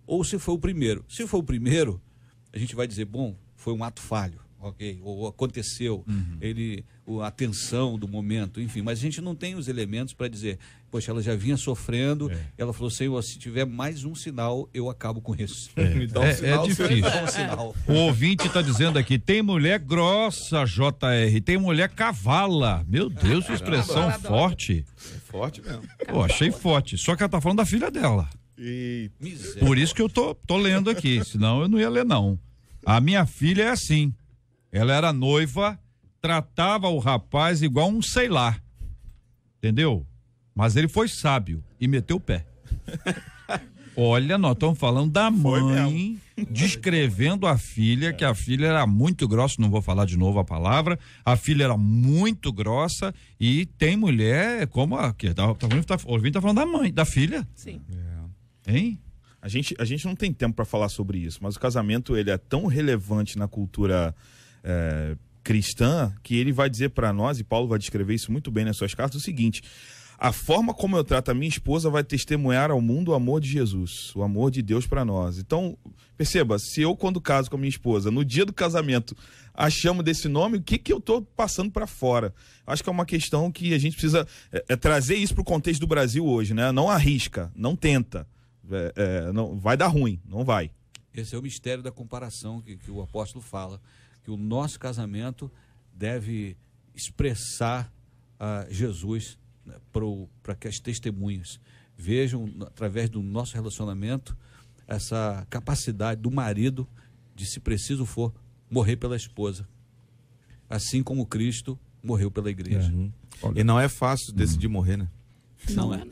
F: ou se foi o primeiro. Se foi o primeiro, a gente vai dizer, bom, foi um ato falho, ok? Ou aconteceu, a tensão do momento, enfim, mas a gente não tem os elementos para dizer, poxa, ela já vinha sofrendo, ela falou, Senhor, se tiver mais um sinal, eu acabo com isso.
B: Me dá um sinal, difícil. O ouvinte está dizendo aqui, tem mulher grossa, JR, tem mulher cavala. Meu Deus, expressão forte.
E: É forte mesmo.
B: Pô, achei forte. Só que ela tá falando da filha dela. Por isso que eu tô lendo aqui, senão eu não ia ler, não. A minha filha é assim. Ela era noiva, tratava o rapaz igual um sei lá. Entendeu? Mas ele foi sábio e meteu o pé. Olha, nós estamos falando da mãe descrevendo a filha, que a filha era muito grossa, não vou falar de novo a palavra, a filha era muito grossa e tem mulher como a que tá falando da mãe, da filha.
D: Sim.
B: Hein?
G: A gente não tem tempo para falar sobre isso, mas o casamento ele é tão relevante na cultura cristã que ele vai dizer para nós, e Paulo vai descrever isso muito bem nas suas cartas, o seguinte: a forma como eu trato a minha esposa vai testemunhar ao mundo o amor de Jesus, o amor de Deus para nós. Então, perceba, se eu quando caso com a minha esposa, no dia do casamento, a chamo desse nome, o que eu estou passando para fora? Acho que é uma questão que a gente precisa trazer isso para o contexto do Brasil hoje, né? Não arrisca, não tenta. Não, vai dar ruim, não vai.
F: Esse é o mistério da comparação que o apóstolo fala, que o nosso casamento deve expressar Jesus, né, para que as testemunhas vejam, através do nosso relacionamento, essa capacidade do marido de, se preciso for, morrer pela esposa, assim como Cristo morreu pela igreja.
E: E não é fácil decidir morrer, né?
D: Não é.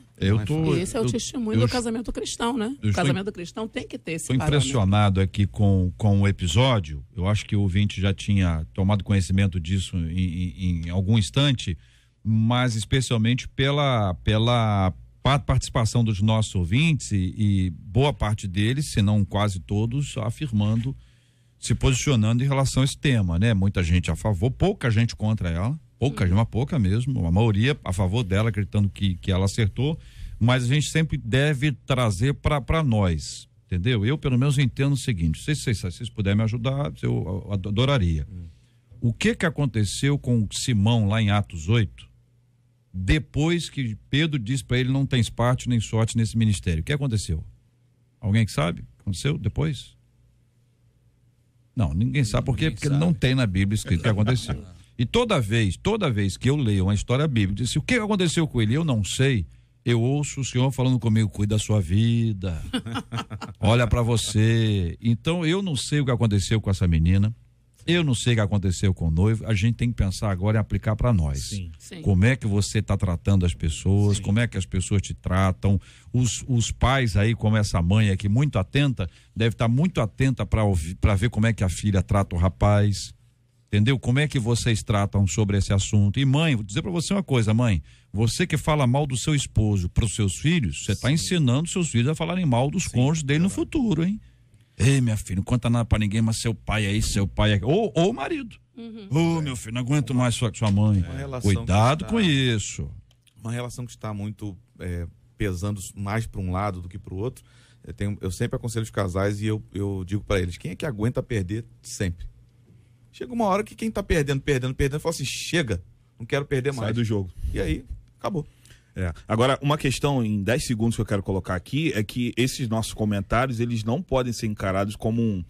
D: Esse é o testemunho do casamento cristão, né? O casamento cristão tem que ter esse
B: parâmetro. Estou impressionado aqui com o episódio. Eu acho que o ouvinte já tinha tomado conhecimento disso em algum instante, mas especialmente pela participação dos nossos ouvintes e boa parte deles, se não quase todos, afirmando, se posicionando em relação a esse tema, né? Muita gente a favor, pouca gente contra ela. Pouca mesmo, a maioria a favor dela, acreditando que ela acertou, mas a gente sempre deve trazer para nós, entendeu? Eu, pelo menos, entendo o seguinte, se vocês puderem me ajudar, eu adoraria. O que aconteceu com Simão lá em Atos 8, depois que Pedro disse para ele não tens parte nem sorte nesse ministério? O que aconteceu? Alguém que sabe o que aconteceu depois? Não, ninguém sabe porque não tem na Bíblia escrito o que aconteceu. E toda vez que eu leio uma história bíblica, o que aconteceu com ele, eu não sei, eu ouço o Senhor falando comigo, cuida da sua vida, olha para você. Então eu não sei o que aconteceu com essa menina, eu não sei o que aconteceu com o noivo, a gente tem que pensar agora em aplicar para nós.
D: Sim.
B: Como é que você está tratando as pessoas, como é que as pessoas te tratam, os pais aí, como essa mãe aqui, muito atenta, deve estar muito atenta para ver como é que a filha trata o rapaz. Entendeu? Como é que vocês tratam sobre esse assunto? E mãe, vou dizer para você uma coisa, mãe, você que fala mal do seu esposo para os seus filhos, você está ensinando seus filhos a falarem mal dos cônjuges dele no futuro, hein? Ei, minha filha, não conta nada para ninguém, mas seu pai aí, ou o marido. Meu filho, não aguento mais sua mãe. Cuidado com isso.
E: Uma relação que está muito pesando mais para um lado do que para o outro. Eu sempre aconselho os casais e eu digo para eles, quem é que aguenta perder sempre? Chega uma hora que quem tá perdendo, fala assim, chega, não quero perder mais.
G: Sai do jogo.
E: E aí, acabou.
G: Agora, uma questão em 10 segundos que eu quero colocar aqui é que esses nossos comentários, eles não podem ser encarados como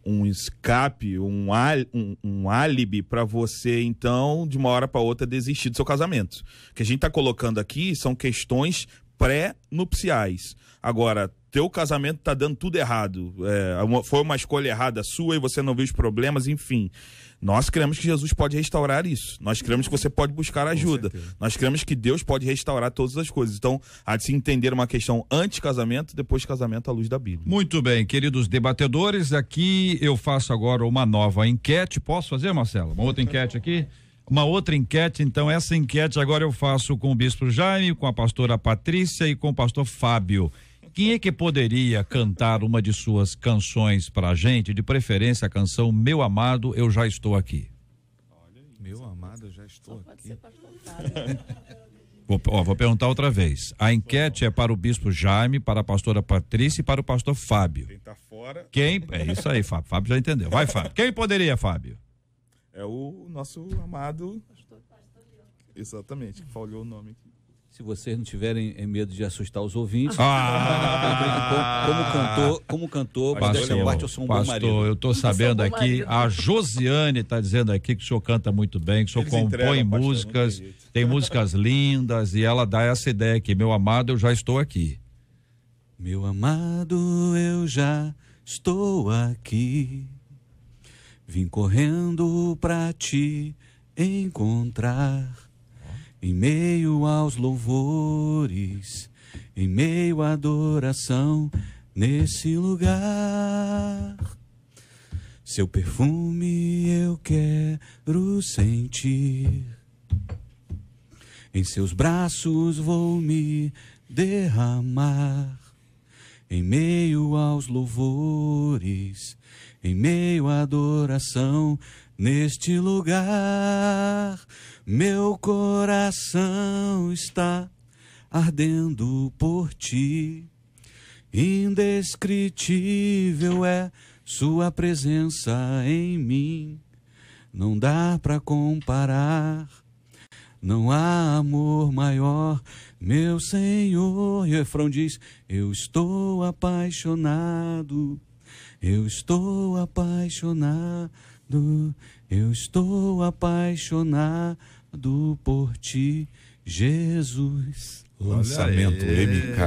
G: um escape, um álibi para você, então, de uma hora para outra, desistir do seu casamento. O que a gente tá colocando aqui são questões pré-nupciais. Agora, teu casamento tá dando tudo errado, foi uma escolha errada sua e você não viu os problemas, enfim. Nós cremos que Jesus pode restaurar isso. Nós cremos que você pode buscar ajuda. Nós cremos que Deus pode restaurar todas as coisas. Então, há de se entender uma questão antes-casamento, depois casamento à luz da Bíblia.
B: Muito bem, queridos debatedores, aqui eu faço agora uma nova enquete. Posso fazer, Marcelo? Uma outra enquete aqui? Uma outra enquete, então essa enquete agora eu faço com o Bispo Jaime, com a pastora Patrícia e com o pastor Fábio. Quem é que poderia cantar uma de suas canções pra gente, de preferência a canção Meu Amado, Eu Já Estou Aqui?
E: Meu amado, eu já estou aqui.
B: Vou perguntar outra vez. A enquete é para o Bispo Jaime, para a pastora Patrícia e para o pastor Fábio.
G: Quem tá fora...
B: É isso aí, Fábio. Fábio já entendeu. Vai, Fábio. Quem poderia, Fábio?
G: É o nosso amado... Exatamente, falhou o nome aqui.
F: Se vocês não tiverem medo de assustar os ouvintes, como cantor,
B: pastor,
F: eu sou um bom marido.
B: Eu estou sabendo aqui, a Josiane está dizendo aqui que o senhor canta muito bem, que o senhor compõe músicas, tem músicas lindas, e ela dá essa ideia aqui, meu amado, eu já estou aqui.
F: Meu amado, eu já estou aqui, vim correndo pra te encontrar. Em meio aos louvores, em meio à adoração, nesse lugar, seu perfume eu quero sentir. Em seus braços vou me derramar. Em meio aos louvores, em meio à adoração, neste lugar, meu coração está ardendo por ti. Indescritível é sua presença em mim. Não dá pra comparar. Não há amor maior, meu Senhor. E o refrão diz, eu estou apaixonado. Eu estou apaixonado. Eu estou apaixonado por ti, Jesus.
E: Lançamento MK.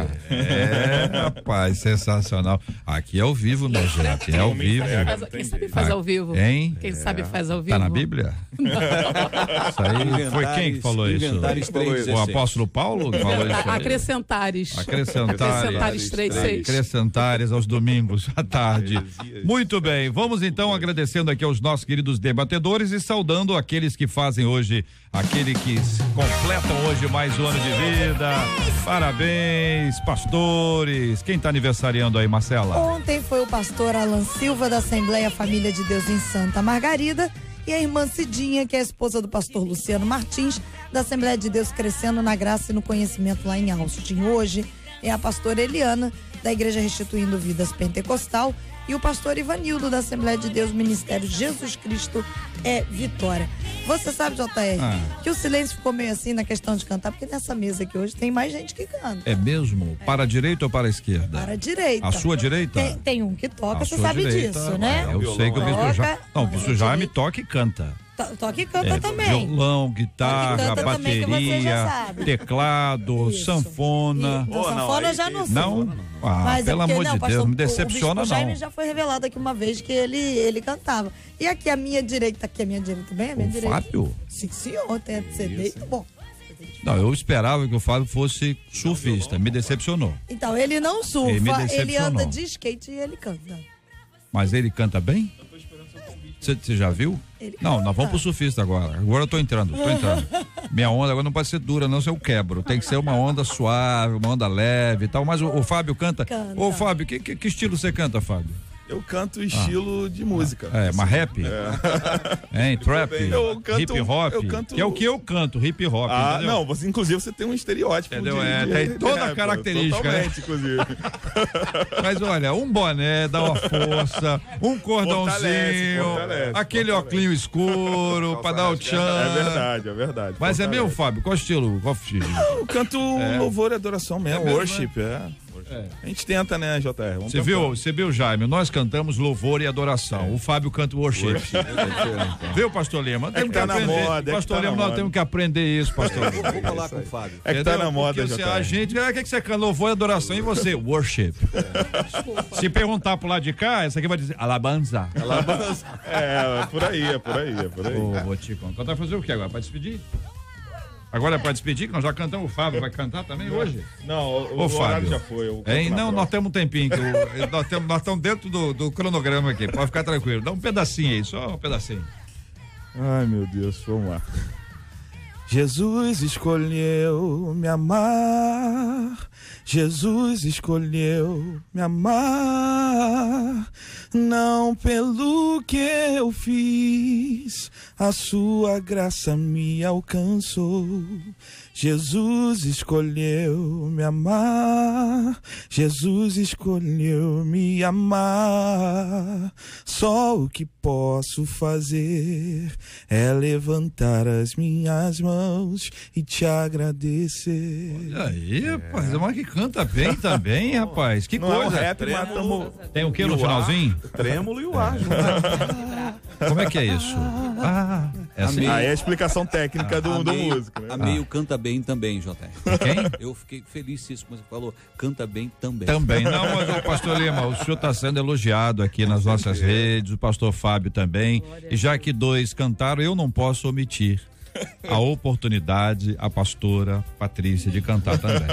B: Rapaz, sensacional. Aqui é ao vivo, minha gente. É ao vivo.
D: Quem sabe faz ao vivo.
B: Hein?
D: Quem sabe faz ao vivo.
B: Tá na Bíblia? Isso aí foi quem que falou isso? O apóstolo Paulo que falou isso?
D: Acrescentares 3:6.
B: Acrescentares aos domingos à tarde. Muito bem, vamos então agradecendo aqui aos nossos queridos debatedores e saudando aqueles que fazem hoje, aqueles que completam hoje mais um ano de vida. Parabéns, pastores. Quem está aniversariando aí, Marcela?
C: Ontem foi o pastor Alan Silva, da Assembleia Família de Deus em Santa Margarida, e a irmã Cidinha, que é a esposa do pastor Luciano Martins, da Assembleia de Deus Crescendo na Graça e no Conhecimento lá em Austin. Hoje é a pastora Eliana, da Igreja Restituindo Vidas Pentecostal, e o pastor Ivanildo, da Assembleia de Deus Ministério Jesus Cristo é Vitória. Você sabe, JR, que o silêncio ficou meio assim na questão de cantar, porque nessa mesa aqui hoje tem mais gente que canta.
B: É mesmo? Para a direita ou para a esquerda?
C: Para a direita.
B: A sua direita?
C: Tem um que toca, você sabe
B: direita,
C: disso, né?
B: Eu sei que o bispo Jaime. Não, o bispo Jaime toca e canta.
C: Toca e canta também.
B: Violão, guitarra, bateria, teclado, sanfona.
C: Não, sanfona eu já não sei.
B: Não? Mas pelo amor de Deus, me decepciona
C: o
B: não.
C: O Jaime já foi revelado aqui uma vez que ele cantava. E aqui a minha direita, bem a minha direita.
B: Fábio?
C: Sim, senhor, tem a ser muito bom.
B: Não, eu esperava que o Fábio fosse surfista, me decepcionou.
C: Então, ele não surfa, ele anda de skate e ele canta.
B: Mas ele canta bem? Você já viu? Não, nós vamos pro surfista agora. Agora eu tô entrando. Minha onda agora não pode ser dura, não, se eu quebro. Tem que ser uma onda suave, uma onda leve e tal. Mas o Fábio canta. Ô, Fábio, que estilo você canta, Fábio?
G: Eu canto estilo de música.
B: Mas rap? Trap?
G: Eu canto,
B: hip hop? Que é o que eu canto, hip hop.
G: Não, inclusive você tem um estereótipo.
B: Entendeu? Tem toda a característica.
G: Totalmente, inclusive.
B: Mas olha, um boné dá uma força, um cordãozinho, aquele óculos escuro pra dar o tchan.
G: É verdade.
B: Mas é meu, Fábio? Qual estilo?
G: Eu canto louvor e adoração mesmo, worship, A gente tenta, né, JR?
B: Você viu, Jaime? Nós cantamos louvor e adoração. O Fábio canta worship. Viu, pastor Lima? Temos que aprender.
G: Moda,
B: pastor Lima, nós temos que aprender isso, pastor Lima.
F: Vamos falar com o Fábio.
G: É que tá na moda,
B: JR. A gente, o que você canta? Louvor e adoração. E você? Worship. Se perguntar pro lado de cá, essa aqui vai dizer alabanza.
G: Por aí.
B: Vou te contar. Vai fazer o que agora? Pra despedir? Agora é pra despedir, que nós já cantamos. O Fábio vai cantar também hoje?
G: Não, o Fábio já foi.
B: Não, nós temos um tempinho. Nós estamos dentro do cronograma aqui. Pode ficar tranquilo. Dá um pedacinho aí, só um pedacinho.
G: Ai, meu Deus, vamos lá. Jesus escolheu me amar. Jesus escolheu me amar. Não pelo que eu fiz, a sua graça me alcançou. Jesus escolheu me amar. Jesus escolheu me amar. Só o que posso fazer é levantar as minhas mãos e te agradecer.
B: Olha aí, rapaz, é uma que canta bem também, rapaz. Que
G: não
B: coisa.
G: É um rap, mas
B: tem o que no finalzinho?
G: Trêmulo e o ar.
B: Como é que é isso?
G: Aí é a explicação técnica do músico. Né?
F: A meio canta bem também, JR.
B: Quem?
F: Eu fiquei felicíssimo quando você falou, canta bem também.
B: Também. Não, mas o pastor Lima, o senhor está sendo elogiado aqui nas nossas redes, o pastor Fábio também. E já que dois cantaram, eu não posso omitir a oportunidade, a pastora Patrícia, de cantar também.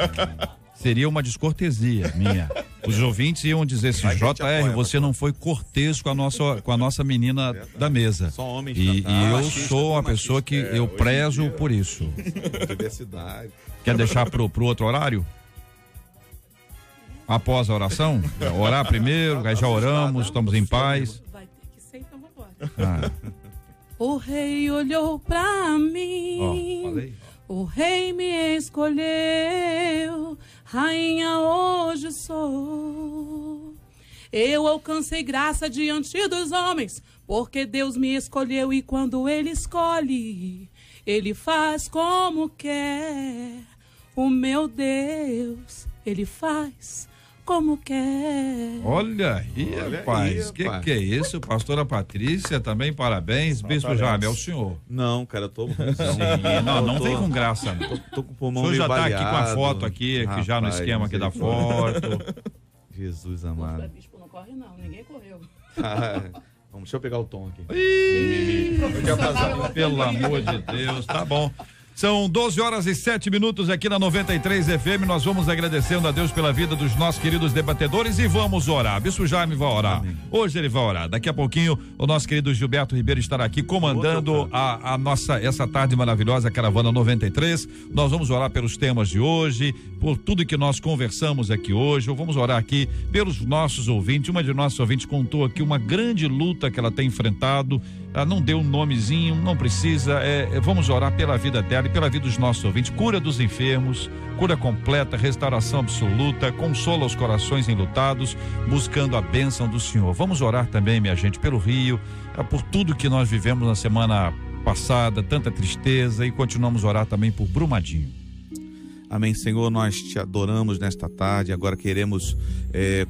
B: Seria uma descortesia minha. Os ouvintes iam dizer assim, JR, você não foi cortês com a nossa menina da mesa.
E: Só homens
B: e eu sou uma pessoa que eu prezo por isso.
E: Diversidade.
B: Quer deixar pro outro horário? Após a oração? Orar primeiro, aí já oramos, estamos em paz.
D: Vai ter que ser, então vambora. O rei olhou pra mim.
B: Falei.
D: O rei me escolheu, rainha hoje sou. Eu alcancei graça diante dos homens, porque Deus me escolheu e quando Ele escolhe, Ele faz como quer. O meu Deus, Ele faz como quer.
B: Olha aí, rapaz. Que é isso? Pastora Patrícia, também parabéns. Bispo Jaime, é o senhor.
E: Não, cara, eu tô...
B: Não vem com graça, não.
E: Tô com o pulmão
B: o senhor já tá
E: baleado.
B: aqui com a foto aqui,
E: Rapaz,
B: já no esquema aqui da foto.
E: Jesus amado.
D: Bispo não corre não, ninguém correu.
E: Vamos, deixa eu pegar o tom aqui.
B: Pelo amor de Deus, tá bom. São 12h07 aqui na 93 FM. Nós vamos agradecendo a Deus pela vida dos nossos queridos debatedores e vamos orar. Bispo Jaime vai orar. Amém. Hoje ele vai orar. Daqui a pouquinho o nosso querido Gilberto Ribeiro estará aqui comandando a nossa essa tarde maravilhosa Caravana 93. Nós vamos orar pelos temas de hoje, por tudo que nós conversamos aqui hoje. Vamos orar aqui pelos nossos ouvintes. Uma de nossos ouvintes contou aqui uma grande luta que ela tem enfrentado. Ela não deu um nomezinho, não precisa. Vamos orar pela vida dela e pela vida dos nossos ouvintes. Cura dos enfermos, cura completa, restauração absoluta, consola os corações enlutados, buscando a bênção do Senhor. Vamos orar também, minha gente, pelo Rio, por tudo que nós vivemos na semana passada, tanta tristeza, e continuamos a orar também por Brumadinho.
E: Amém, Senhor, nós te adoramos nesta tarde. Agora queremos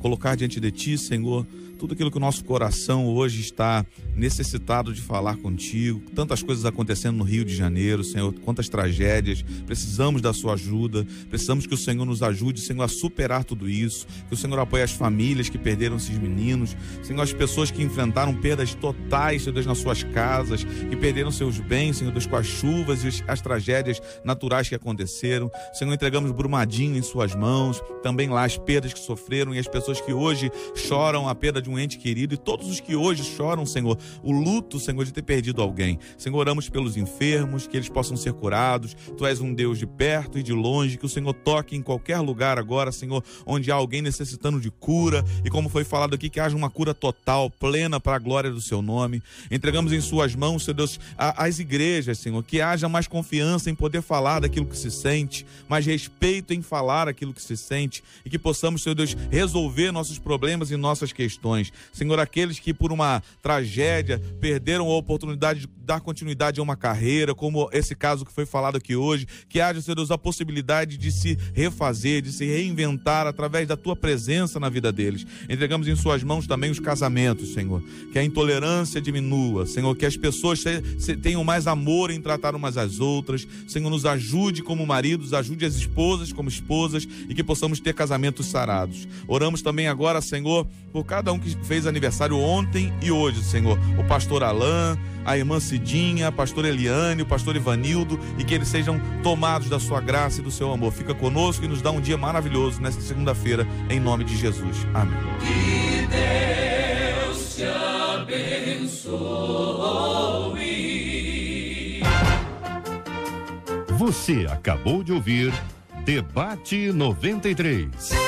E: colocar diante de ti, Senhor, tudo aquilo que o nosso coração hoje está necessitado de falar contigo. Tantas coisas acontecendo no Rio de Janeiro, Senhor, quantas tragédias. Precisamos da sua ajuda, precisamos que o Senhor nos ajude, Senhor, a superar tudo isso, que o Senhor apoie as famílias que perderam esses meninos, Senhor, as pessoas que enfrentaram perdas totais, Senhor Deus, nas suas casas, que perderam seus bens, Senhor Deus, com as chuvas e as tragédias naturais que aconteceram. Senhor, entregamos Brumadinho em suas mãos, também lá as perdas que sofreram e as pessoas que hoje choram a perda de um ente querido, e todos os que hoje choram, Senhor, o luto, Senhor, de ter perdido alguém. Senhor, oramos pelos enfermos, que eles possam ser curados. Tu és um Deus de perto e de longe, que o Senhor toque em qualquer lugar agora, Senhor, onde há alguém necessitando de cura, e como foi falado aqui, que haja uma cura total, plena, para a glória do seu nome. Entregamos em suas mãos, Senhor Deus, as igrejas, Senhor, que haja mais confiança em poder falar daquilo que se sente, mais respeito em falar aquilo que se sente, e que possamos, Senhor Deus, resolver nossos problemas e nossas questões. Senhor, aqueles que por uma tragédia perderam a oportunidade de dar continuidade a uma carreira, como esse caso que foi falado aqui hoje, que haja, Senhor Deus, a possibilidade de se refazer, de se reinventar através da tua presença na vida deles. Entregamos em suas mãos também os casamentos, Senhor, que a intolerância diminua, Senhor, que as pessoas tenham mais amor em tratar umas às outras. Senhor, nos ajude como maridos, ajude as esposas como esposas, e que possamos ter casamentos sarados. Oramos também agora, Senhor, por cada um que fez aniversário ontem e hoje, Senhor, o pastor Alain, a irmã Cidinha, a pastora Eliane, o pastor Ivanildo, e que eles sejam tomados da sua graça e do seu amor. Fica conosco e nos dá um dia maravilhoso nesta segunda-feira, em nome de Jesus. Amém.
A: Que Deus te abençoe. Você acabou de ouvir Debate 93.